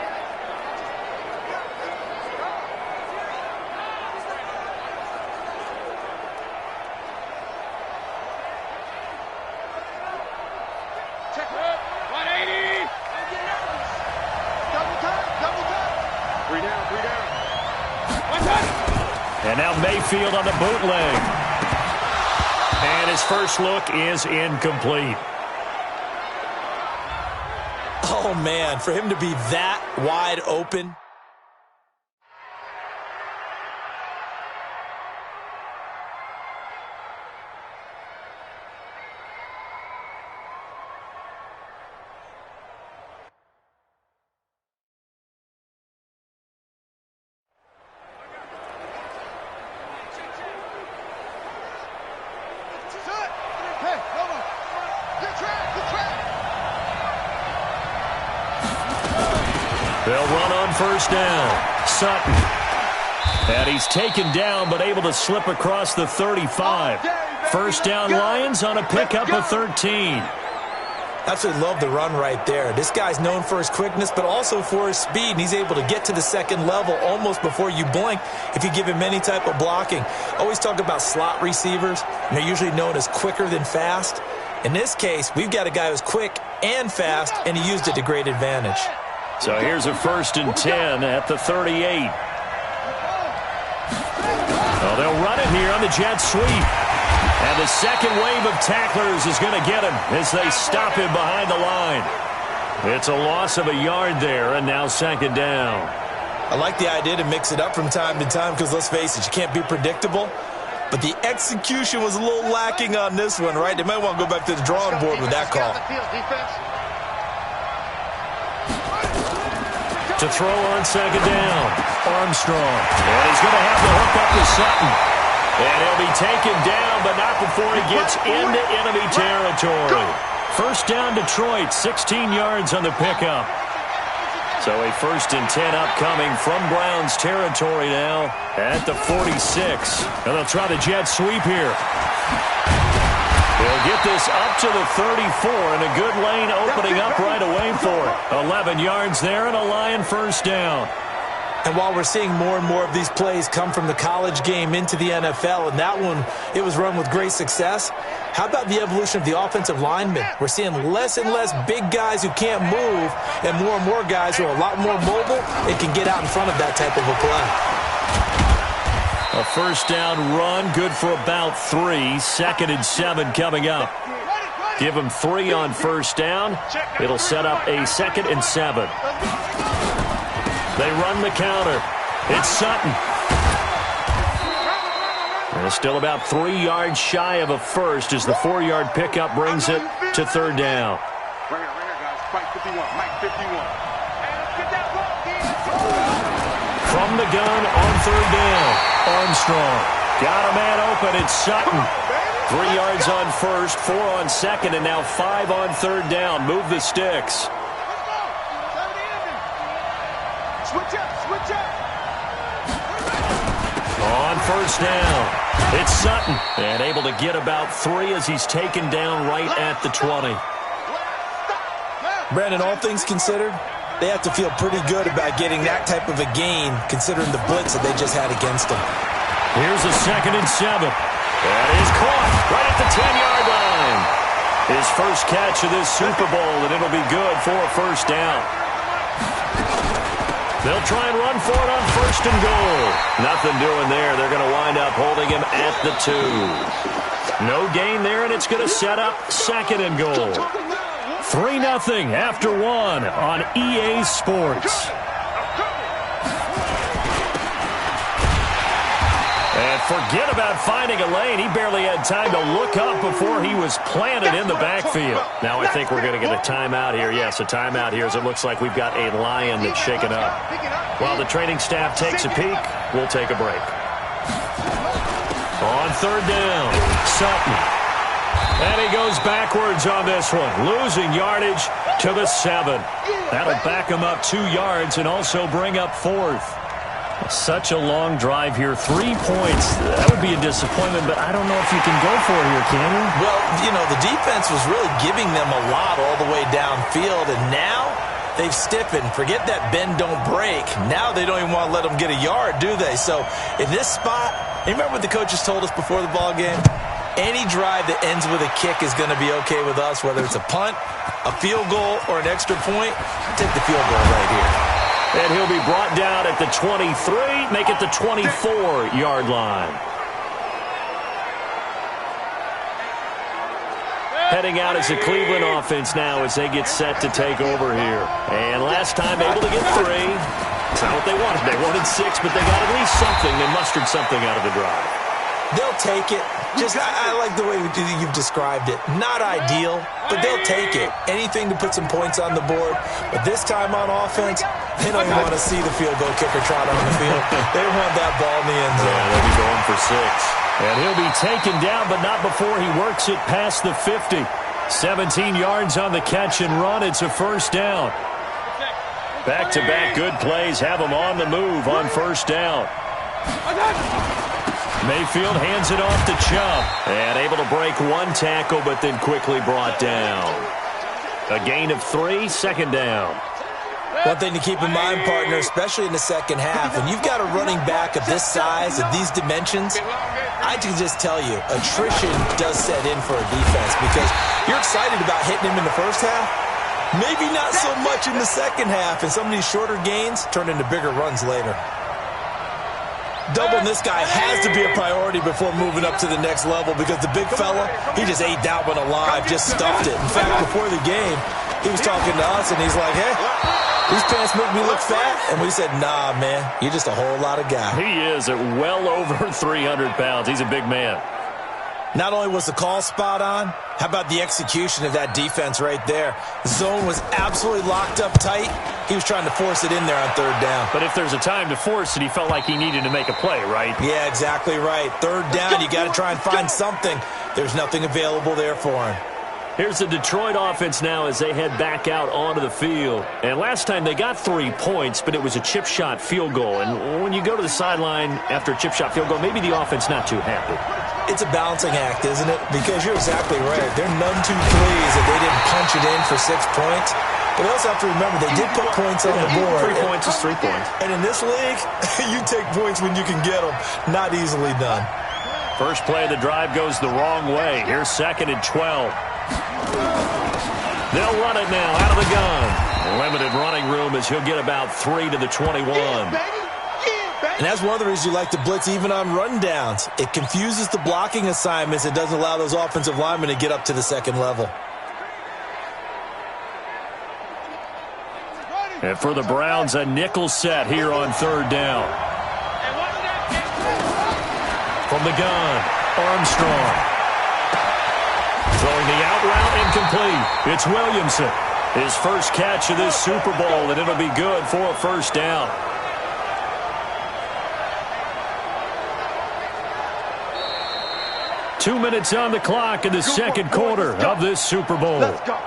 And now Mayfield on the bootleg. And his first look is incomplete. Oh, man, for him to be that wide open. They'll run on first down. Sutton. And he's taken down, but able to slip across the 35. First down, Lions on a pickup of 13. Absolutely love the run right there. This guy's known for his quickness, but also for his speed. And he's able to get to the second level almost before you blink if you give him any type of blocking. Always talk about slot receivers, and they're usually known as quicker than fast. In this case, we've got a guy who's quick and fast, and he used it to great advantage. So here's a 1st and 10 at the 38. Well, they'll run it here on the jet sweep. And the second wave of tacklers is going to get him as they stop him behind the line. It's a loss of a yard there, and now second down. I like the idea to mix it up from time to time because, let's face it, you can't be predictable. But the execution was a little lacking on this one, right? They might want to go back to the drawing board with that call. To throw on second down, Armstrong. And he's going to have the hook up to Sutton. And he'll be taken down, but not before he gets into enemy territory. First down, Detroit, 16 yards on the pickup. So a 1st and 10 upcoming from Browns territory now at the 46. And they'll try the jet sweep here. They'll get this up to the 34, and a good lane opening up right away for it. 11 yards there and a Lion 1st down. And while we're seeing more and more of these plays come from the college game into the NFL, and that one, it was run with great success, how about the evolution of the offensive linemen? We're seeing less and less big guys who can't move and more guys who are a lot more mobile and can get out in front of that type of a play. A 1st down run, good for about 3. 2nd and 7 coming up. Give them 3 on 1st down. It'll set up a 2nd and 7. They run the counter. It's Sutton. And it's still about 3 yards shy of a 1st as the 4-yard pickup brings it to 3rd down. From the gun on 3rd down, Armstrong. Got a man open. It's Sutton. 3 yards on 1st, 4 on 2nd, and now 5 on 3rd down. Move the sticks. On 1st down, it's Sutton. And able to get about 3 as he's taken down right at the 20. Brandon, all things considered, they have to feel pretty good about getting that type of a gain considering the blitz that they just had against them. Here's a 2nd and 7. That is caught right at the 10-yard line. His first catch of this Super Bowl, and it'll be good for a 1st down. They'll try and run for it on 1st and goal. Nothing doing there. They're going to wind up holding him at the 2. No gain there, and it's going to set up 2nd and goal. 3-0 after 1 on EA Sports. And forget about finding a lane. He barely had time to look up before he was planted in the backfield. Now I think we're going to get a timeout here. Yes, a timeout here as it looks like we've got a Lion that's shaken up. While the training staff takes a peek, we'll take a break. On 3rd down, Sutton. And he goes backwards on this one, losing yardage to the 7. That'll back him up 2 yards and also bring up 4th. Such a long drive here. 3 points. That would be a disappointment, but I don't know if you can go for it here, can you? Well, you know, the defense was really giving them a lot all the way downfield, and now they've stiffened. Forget that bend, don't break. Now they don't even want to let them get a yard, do they? So in this spot, you remember what the coaches told us before the ball game? Any drive that ends with a kick is going to be okay with us, whether it's a punt, a field goal, or an extra point. Take the field goal right here. And he'll be brought down at the 23, make it the 24-yard line. Heading out as the Cleveland offense now as they get set to take over here. And last time able to get 3. It's not what they wanted. They wanted 6, but they got at least something. They mustered something out of the drive. They'll take it. Just, I like the way you've described it. Not ideal, but they'll take it. Anything to put some points on the board. But this time on offense, they don't even want to see the field goal kicker trot on the field. They want that ball in the end zone. Yeah, they'll be going for 6. And he'll be taken down, but not before he works it past the 50. 17 yards on the catch and run. It's a 1st down. Back-to-back good plays have him on the move on 1st down. Mayfield hands it off to Chubb. And able to break 1 tackle, but then quickly brought down. A gain of 3, 2nd down. One thing to keep in mind, partner, especially in the second half, when you've got a running back of this size, of these dimensions, I can just tell you, attrition does set in for a defense because you're excited about hitting him in the first half. Maybe not so much in the second half, and some of these shorter gains turn into bigger runs later. Doubling this guy has to be a priority before moving up to the next level because the big fella, he just ate that one alive, just stuffed it. In fact, before the game, he was talking to us, and he's like, hey, these pants make me look fat. And we said, nah, man, you're just a whole lot of guy. He is at well over 300 pounds. He's a big man. Not only was the call spot on, how about the execution of that defense right there? The zone was absolutely locked up tight. He was trying to force it in there on 3rd down. But if there's a time to force it, he felt like he needed to make a play, right? Yeah, exactly right. 3rd down, you got to try and find something. There's nothing available there for him. Here's the Detroit offense now as they head back out onto the field. And last time they got 3 points, but it was a chip shot field goal. And when you go to the sideline after a chip shot field goal, maybe the offense not too happy. It's a balancing act, isn't it? Because you're exactly right. They're none too pleased that they didn't punch it in for 6 points. But you also have to remember, they did put points on the board. 3 points is 3 points. And in this league, you take points when you can get them. Not easily done. First play of the drive goes the wrong way. Here's 2nd and 12. They'll run it now out of the gun. Limited running room as he'll get about 3 to the 21. And that's one of the reasons you like to blitz even on rundowns. It confuses the blocking assignments. It doesn't allow those offensive linemen to get up to the second level. And for the Browns, a nickel set here on 3rd down. From the gun, Armstrong. Throwing the out route incomplete. It's Williamson. His first catch of this Super Bowl, and it'll be good for a first down. Two minutes on the clock in the second quarter of this Super Bowl. Let's go.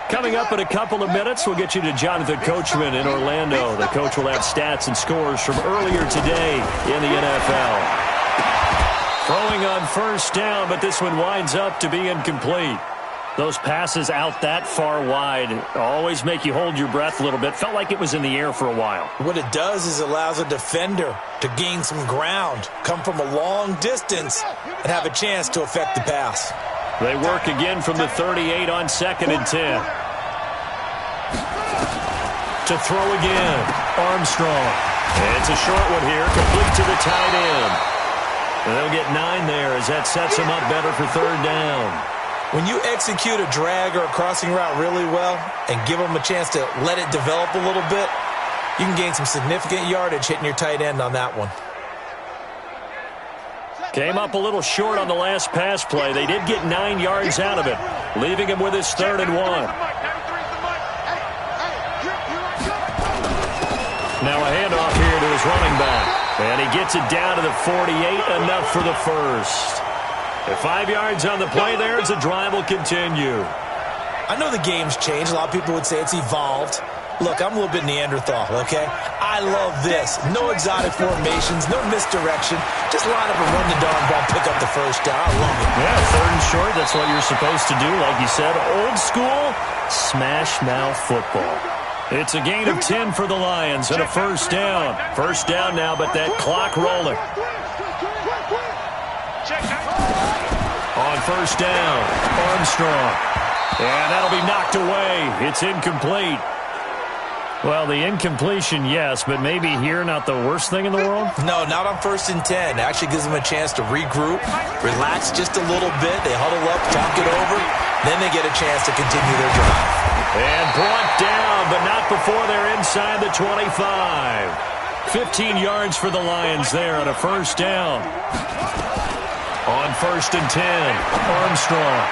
Coming up in a couple of minutes, we'll get you to Jonathan Coachman in Orlando. The coach will have stats and scores from earlier today in the NFL. Throwing on first down, but this one winds up to be incomplete. Those passes out that far wide always make you hold your breath a little bit. Felt like it was in the air for a while. What it does is allows a defender to gain some ground, come from a long distance, and have a chance to affect the pass. They work again from the 38 on 2nd and 10. To throw again, Armstrong. And it's a short one here, complete to the tight end. And they'll get 9 there as that sets them up better for 3rd down. When you execute a drag or a crossing route really well and give them a chance to let it develop a little bit, you can gain some significant yardage hitting your tight end on that one. Came up a little short on the last pass play. They did get 9 yards out of it, leaving him with his 3rd and 1. Now a handoff here to his running back. And he gets it down to the 48, enough for the first. At 5 yards on the play there, as the drive will continue. I know the game's changed. A lot of people would say it's evolved. Look, I'm a little bit Neanderthal, okay? I love this. No exotic formations, no misdirection. Just line up and run the darn ball, pick up the first down. I love it. Yeah, 3rd and short, that's what you're supposed to do. Like you said, old school, smash mouth football. It's a gain of 10 for the Lions and a first down. First down now, but that clock rolling. On first down, Armstrong. And that'll be knocked away. It's incomplete. Well, the incompletion, yes, but maybe here not the worst thing in the world? No, not on 1st and 10. It actually gives them a chance to regroup, relax just a little bit. They huddle up, talk it over. Then they get a chance to continue their drive. And brought down, but not before they're inside the 25. 15 yards for the Lions there on a first down. On 1st and 10, Armstrong.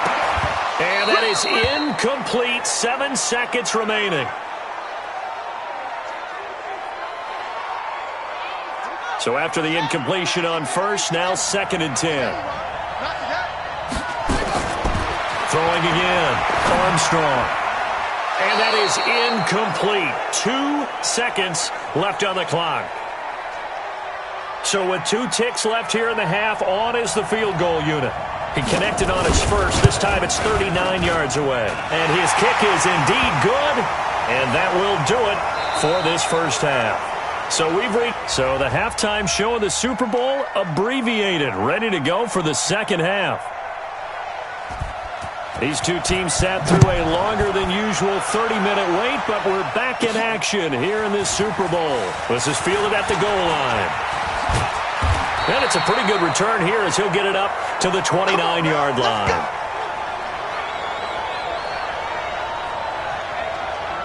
And that is incomplete. 7 seconds remaining. So after the incompletion on first, now 2nd and 10. Throwing again, Armstrong. And that is incomplete. 2 seconds left on the clock. So with 2 ticks left here in the half, on is the field goal unit. He connected on his first. This time it's 39 yards away. And his kick is indeed good. And that will do it for this first half. So the halftime show of the Super Bowl abbreviated, ready to go for the second half. These two teams sat through a longer than usual 30-minute wait, but we're back in action here in this Super Bowl. This is fielded at the goal line. And it's a pretty good return here as he'll get it up to the 29-yard line.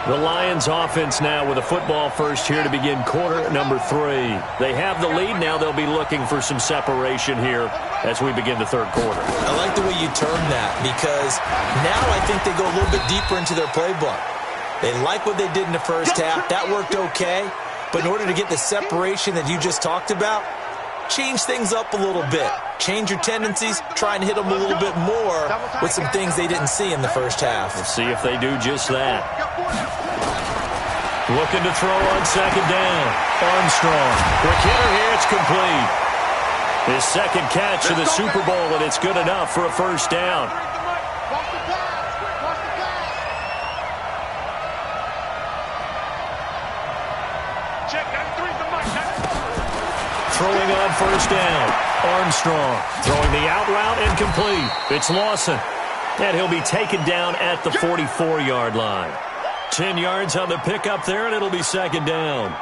The Lions offense now with a football first here to begin quarter number 3. They have the lead. Now they'll be looking for some separation here as we begin the third quarter. I like the way you term that because now I think they go a little bit deeper into their playbook. They like what they did in the first half. That worked okay. But in order to get the separation that you just talked about, change things up a little bit. Change your tendencies, try and hit them a little bit more with some things they didn't see in the first half. We'll see if they do just that. Looking to throw on second down. Armstrong. Quick hitter here. It's complete. His second catch of the Super Bowl, and it's good enough for a first down. Throwing on first down. Armstrong throwing the out route and complete. It's Lawson. And he'll be taken down at the 44-yard line. 10 yards on the pickup there, and it'll be second down.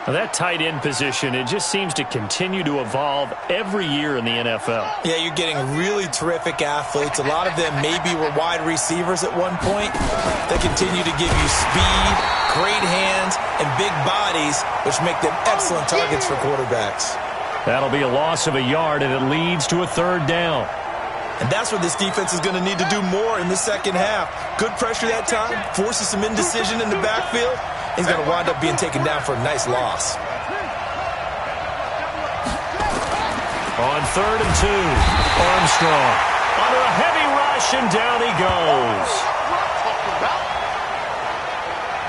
Now that tight end position, it just seems to continue to evolve every year in the NFL. Yeah, you're getting really terrific athletes. A lot of them maybe were wide receivers at one point. They continue to give you speed, great hands, and big bodies, which make them excellent targets for quarterbacks. That'll be a loss of a yard, and it leads to a third down. And that's what this defense is going to need to do more in the second half. Good pressure that time, forces some indecision in the backfield. He's going to wind up being taken down for a nice loss. On 3rd and 2, Armstrong under a heavy rush, and down he goes.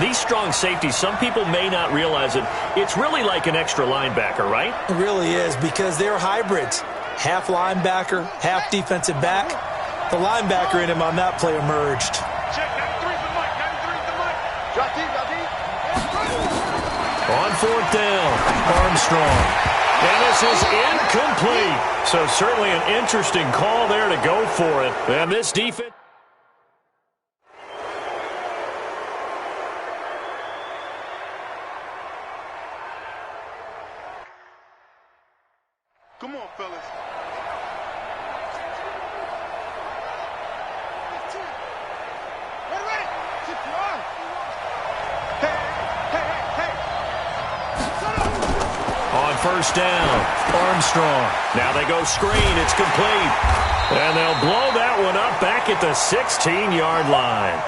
These strong safeties, some people may not realize it. It's really like an extra linebacker, right? It really is, because they're hybrids. Half linebacker, half defensive back. The linebacker in him on that play emerged. On 4th down, Armstrong. And this is incomplete. So certainly an interesting call there to go for it. And this defense... Come on, fellas. On first down, Armstrong. Now they go screen. It's complete. And they'll blow that one up back at the 16-yard line.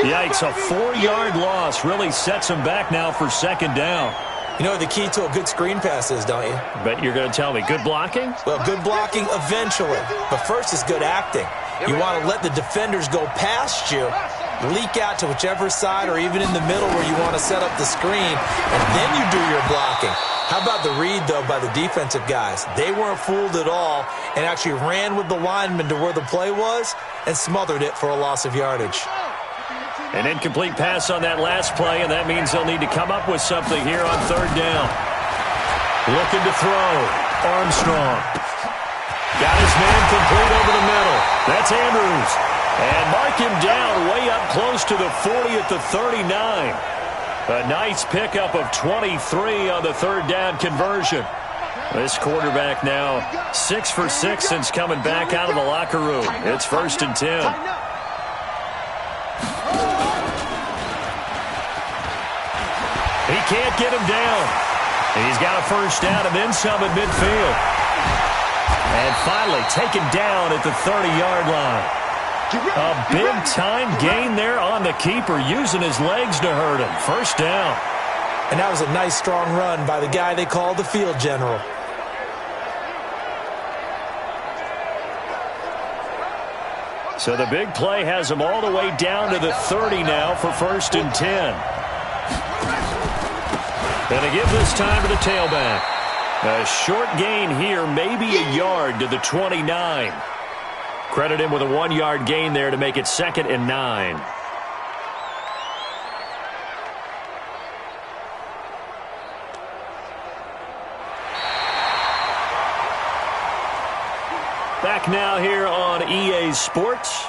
Yikes, a 4-yard loss really sets them back now for second down. You know what the key to a good screen pass is, don't you? Bet you're going to tell me. Good blocking? Well, good blocking eventually. But first is good acting. You want to let the defenders go past you, leak out to whichever side or even in the middle where you want to set up the screen, and then you do your blocking. How about the read, though, by the defensive guys? They weren't fooled at all and actually ran with the lineman to where the play was and smothered it for a loss of yardage. An incomplete pass on that last play, and that means they'll need to come up with something here on third down. Looking to throw. Armstrong. Got his man complete over the middle. That's Andrews. And mark him down way up close to the 40 at the 39. A nice pickup of 23 on the third down conversion. This quarterback now 6 for 6 since coming back out of the locker room. It's 1st and 10. He can't get him down. He's got a first down and then some at midfield. And finally taken down at the 30-yard line. A big-time gain there on the keeper, using his legs to hurt him. First down. And that was a nice, strong run by the guy they call the field general. So the big play has him all the way down to the 30 now for 1st and 10. And to give this time to the tailback. A short gain here, maybe a yard to the 29. Credit him with a 1-yard gain there to make it 2nd and 9. Back now here on EA Sports.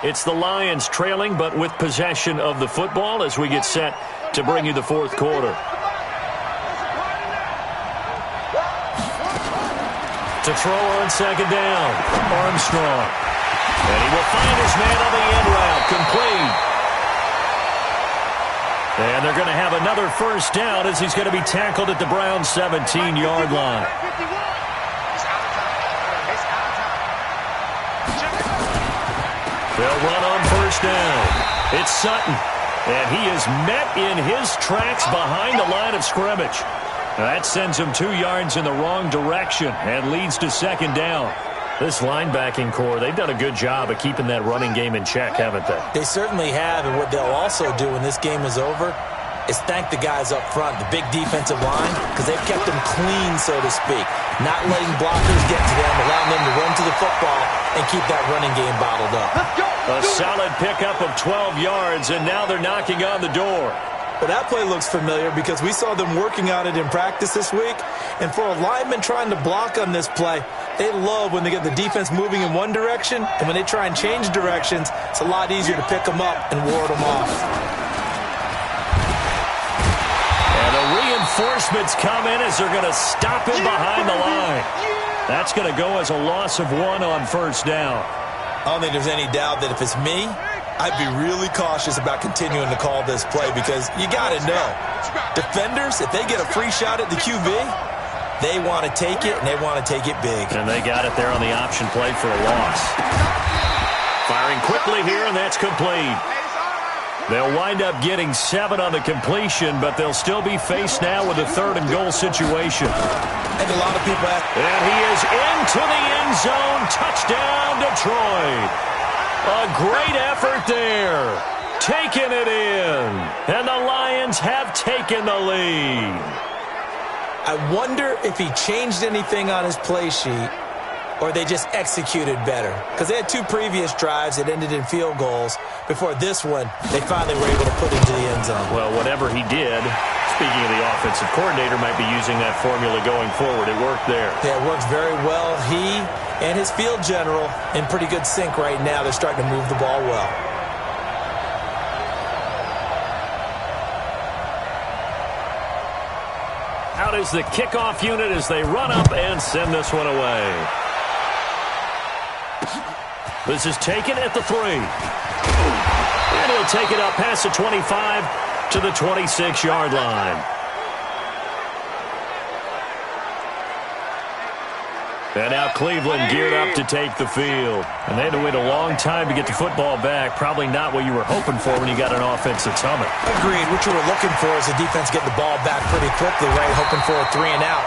It's the Lions trailing, but with possession of the football as we get set to bring you the 4th quarter. To throw on second down, Armstrong. And he will find his man on the end route, complete. And they're going to have another first down as he's going to be tackled at the Browns' 17-yard line. They'll run on first down. It's Sutton. And he is met in his tracks behind the line of scrimmage. That sends them 2 yards in the wrong direction and leads to second down. This linebacking core, they've done a good job of keeping that running game in check, haven't they? They certainly have, and what they'll also do when this game is over is thank the guys up front, the big defensive line, because they've kept them clean, so to speak. Not letting blockers get to them, allowing them to run to the football and keep that running game bottled up. A solid pickup of 12 yards, and now they're knocking on the door. Well, that play looks familiar because we saw them working on it in practice this week. And for a lineman trying to block on this play, they love when they get the defense moving in one direction. And when they try and change directions, it's a lot easier to pick them up and ward them off. And the reinforcements come in as they're going to stop him behind the line. That's going to go as a loss of 1 on first down. I don't think there's any doubt that if it's me, I'd be really cautious about continuing to call this play because you got to know, defenders, if they get a free shot at the QB, they want to take it, and they want to take it big. And they got it there on the option play for a loss. Firing quickly here, and that's complete. They'll wind up getting 7 on the completion, but they'll still be faced now with a 3rd and goal situation. And a lot of people have... And he is into the end zone. Touchdown, Detroit. A great effort there. Taking it in. And the Lions have taken the lead. I wonder if he changed anything on his play sheet or they just executed better. Because they had 2 previous drives that ended in field goals. Before this one, they finally were able to put into the end zone. Well, whatever he did, speaking of the offensive coordinator, might be using that formula going forward. It worked there. Yeah, it works very well. He and his field general in pretty good sync right now. They're starting to move the ball well. Out is the kickoff unit as they run up and send this one away. This is taken at the 3. And he'll take it up past the 25 to the 26-yard line. And now Cleveland geared up to take the field. And they had to wait a long time to get the football back. Probably not what you were hoping for when you got an offense that's humming. Agreed. What you were looking for is the defense get the ball back pretty quickly, right? Hoping for a 3 and out.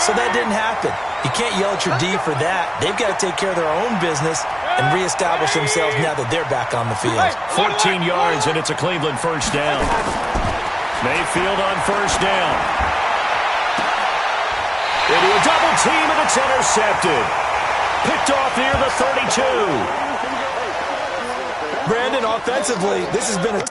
So that didn't happen. You can't yell at your D for that. They've got to take care of their own business and reestablish themselves now that they're back on the field. 14 yards, and it's a Cleveland first down. Mayfield on first down. Into a double team, and it's intercepted. Picked off near the 32. Brandon, offensively, this has been a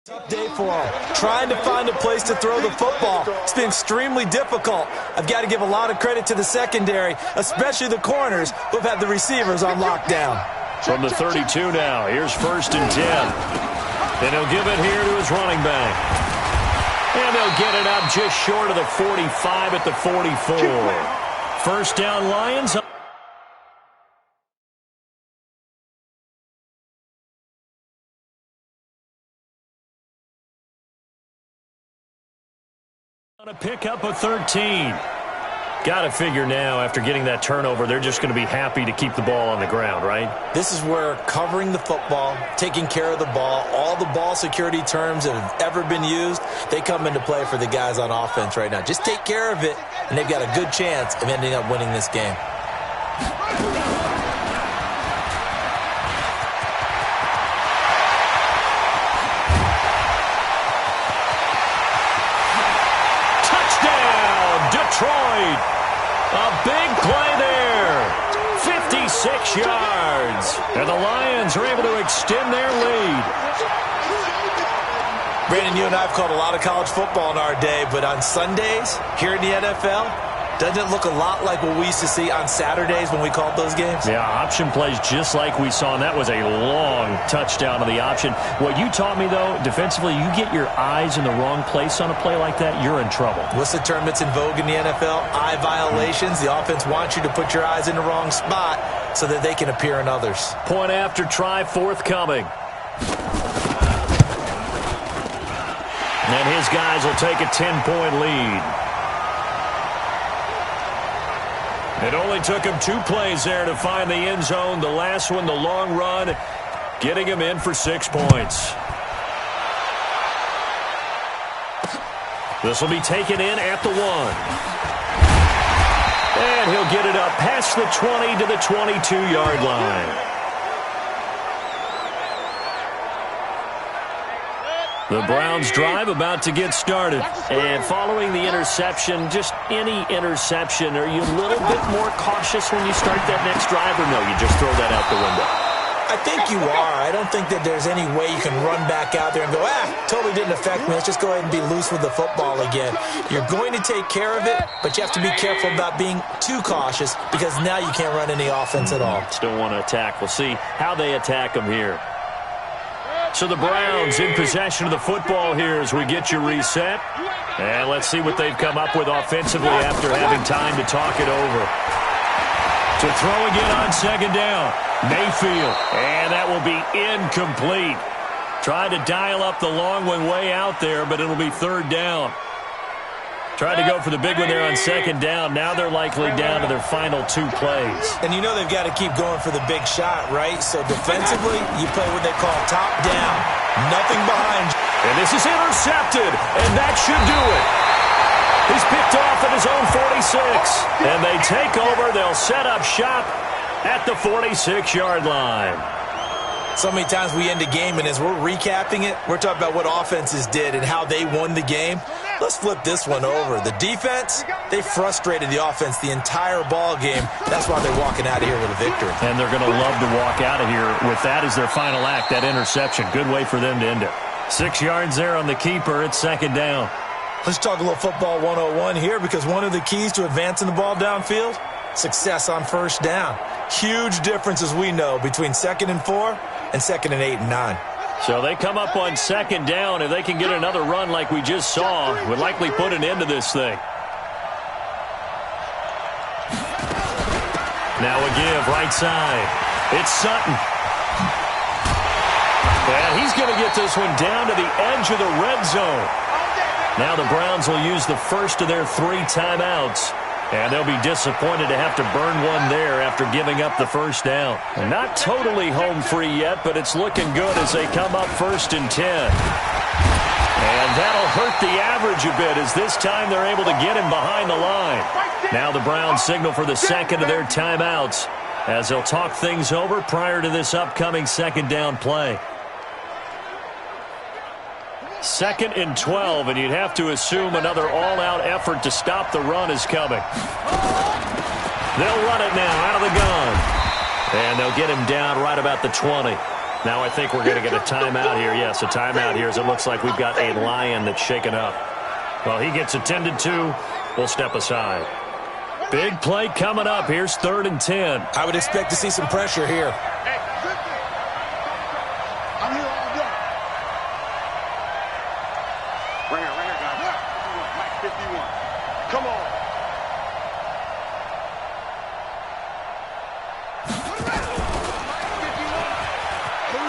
tough day for him. Trying to find a place to throw the football. It's been extremely difficult. I've got to give a lot of credit to the secondary, especially the corners who have had the receivers on lockdown. From the 32 now, here's 1st and 10. And he'll give it here to his running back. And they'll get it up just short of the 45 at the 44. First down, Lions. On a pickup of 13. Got to figure now, after getting that turnover, they're just going to be happy to keep the ball on the ground, right? This is where covering the football, taking care of the ball, all the ball security terms that have ever been used, they come into play for the guys on offense right now. Just take care of it, and they've got a good chance of ending up winning this game. Touchdown, Detroit! A big play there. 56 yards. And the Lions are able to extend their lead. Brandon, you and I have called a lot of college football in our day, but on Sundays here in the NFL, doesn't it look a lot like what we used to see on Saturdays when we called those games? Yeah, option plays just like we saw, and that was a long touchdown to the option. What you taught me, though, defensively, you get your eyes in the wrong place on a play like that, you're in trouble. What's the term that's in vogue in the NFL? Eye violations. The offense wants you to put your eyes in the wrong spot so that they can appear in others. Point after try forthcoming. And his guys will take a 10-point lead. It only took him 2 plays there to find the end zone. The last one, the long run, getting him in for 6 points. This will be taken in at the 1. And he'll get it up past the 20 to the 22-yard line. The Browns drive about to get started. And following the interception, just any interception, are you a little bit more cautious when you start that next drive, or no, you just throw that out the window? I think you are. I don't think that there's any way you can run back out there and go, totally didn't affect me. Let's just go ahead and be loose with the football again. You're going to take care of it, but you have to be careful about being too cautious because now you can't run any offense at all. Still want to attack. We'll see how they attack them here. So the Browns in possession of the football here as we get you reset. And let's see what they've come up with offensively after having time to talk it over. To throw again on second down. Mayfield. And that will be incomplete. Tried to dial up the long one way out there, but it'll be third down. Tried to go for the big one there on second down. Now they're likely down to their final 2 plays. And you know they've got to keep going for the big shot, right? So defensively, you play what they call top down. Nothing behind you. And this is intercepted, and that should do it. He's picked off at his own 46. And they take over. They'll set up shop at the 46-yard line. So many times we end a game, and as we're recapping it, we're talking about what offenses did and how they won the game. Let's flip this one over. The defense, they frustrated the offense the entire ball game. That's why they're walking out of here with a victory. And they're going to love to walk out of here with that as their final act, that interception. Good way for them to end it. 6 yards there on the keeper. It's second down. Let's talk a little football 101 here, because one of the keys to advancing the ball downfield, success on first down. Huge difference, as we know, between 2nd and 4 and 2nd and 8 and 9. So they come up on second down. If they can get another run like we just saw, would likely put an end to this thing. Now a give, right side. It's Sutton. And he's going to get this one down to the edge of the red zone. Now the Browns will use the first of their 3 timeouts. And they'll be disappointed to have to burn one there after giving up the first down. Not totally home free yet, but it's looking good as they come up 1st and 10. And that'll hurt the average a bit as this time they're able to get him behind the line. Now the Browns signal for the second of their timeouts as they'll talk things over prior to this upcoming second down play. 2nd and 12, and you'd have to assume another all-out effort to stop the run is coming. They'll run it now out of the gun. And they'll get him down right about the 20. Now I think we're going to get a timeout here. Yes, a timeout here as it looks like we've got a lion that's shaken up. Well, he gets attended to. We'll step aside. Big play coming up. Here's 3rd and 10. I would expect to see some pressure here.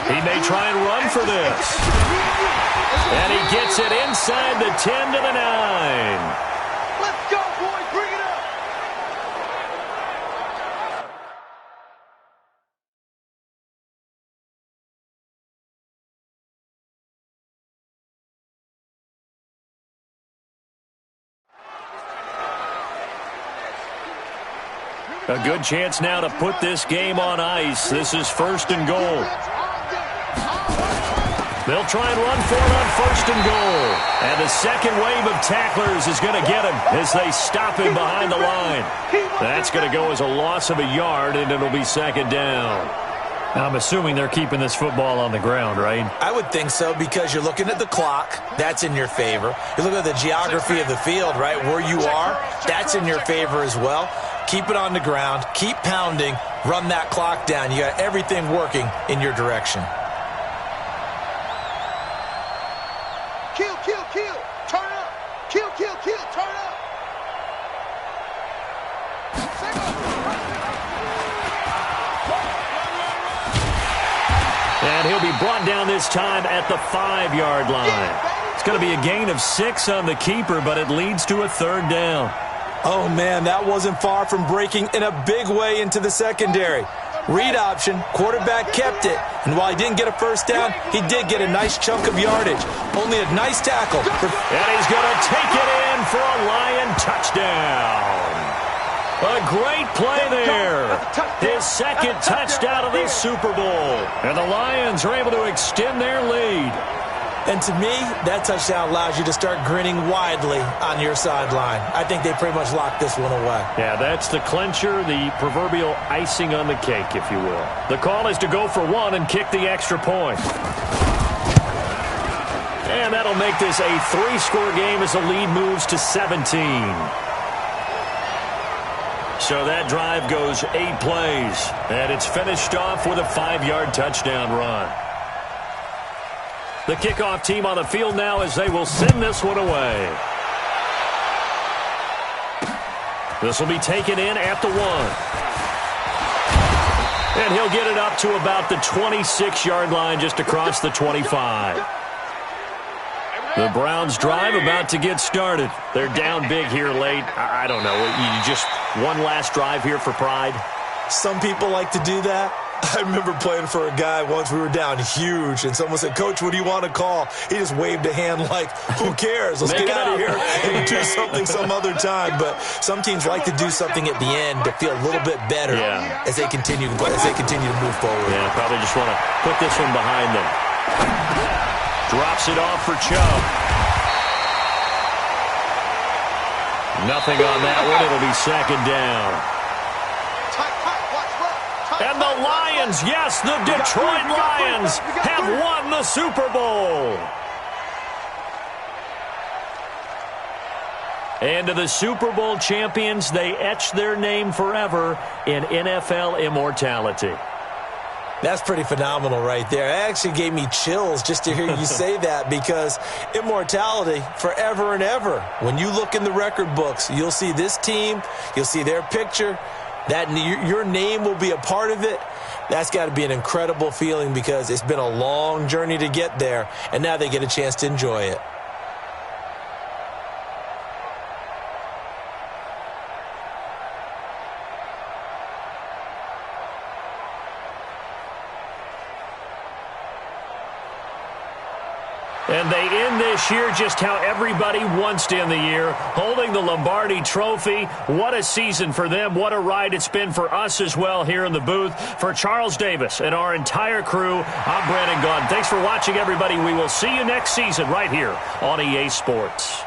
He may try and run for this. And he gets it inside the 10 to the 9. Let's go, boys. Bring it up. A good chance now to put this game on ice. This is 1st and goal. They'll try and run for it on 1st and goal. And the second wave of tacklers is going to get him as they stop him behind the line. That's going to go as a loss of a yard, and it'll be second down. I'm assuming they're keeping this football on the ground, right? I would think so, because you're looking at the clock. That's in your favor. You look at the geography of the field, right? Where you are, that's in your favor as well. Keep it on the ground. Keep pounding. Run that clock down. You got everything working in your direction. Kill, kill, kill. Turn up. Kill, kill, kill. Turn up. And he'll be brought down this time at the 5-yard line. It's going to be a gain of 6 on the keeper, but it leads to a 3rd down. Oh, man, that wasn't far from breaking in a big way into the secondary. Read option, quarterback kept it. And while he didn't get a first down, he did get a nice chunk of yardage. Only a nice tackle. And he's going to take it in for a Lion touchdown. A great play there. His second touchdown of this Super Bowl. And the Lions are able to extend their lead. And to me, that touchdown allows you to start grinning widely on your sideline. I think they pretty much locked this one away. Yeah, that's the clincher, the proverbial icing on the cake, if you will. The call is to go for one and kick the extra point. And that'll make this a 3-score game as the lead moves to 17. So that drive goes 8 plays, and it's finished off with a 5-yard touchdown run. The kickoff team on the field now as they will send this one away. This will be taken in at the 1. And he'll get it up to about the 26-yard line just across the 25. The Browns drive about to get started. They're down big here late. I don't know. You just one last drive here for pride? Some people like to do that. I remember playing for a guy once. We were down huge, and someone said, "Coach, what do you want to call?" He just waved a hand like, "Who cares? Let's get out of here and do something some other time." But some teams like to do something at the end to feel a little bit better as they continue to move forward. Yeah, probably just want to put this one behind them. Drops it off for Chubb. Nothing on that one. It'll be second down. And the Lions, yes, the Detroit Lions have won the Super Bowl. And to the Super Bowl champions, they etch their name forever in NFL immortality. That's pretty phenomenal right there. It actually gave me chills just to hear you say that, because immortality forever and ever. When you look in the record books, you'll see this team, you'll see their picture, that your name will be a part of it. That's got to be an incredible feeling, because it's been a long journey to get there, and now they get a chance to enjoy it. And they end this year just how everybody wants to end the year, holding the Lombardi Trophy. What a season for them. What a ride it's been for us as well here in the booth. For Charles Davis and our entire crew, I'm Brandon Gaudin. Thanks for watching, everybody. We will see you next season right here on EA Sports.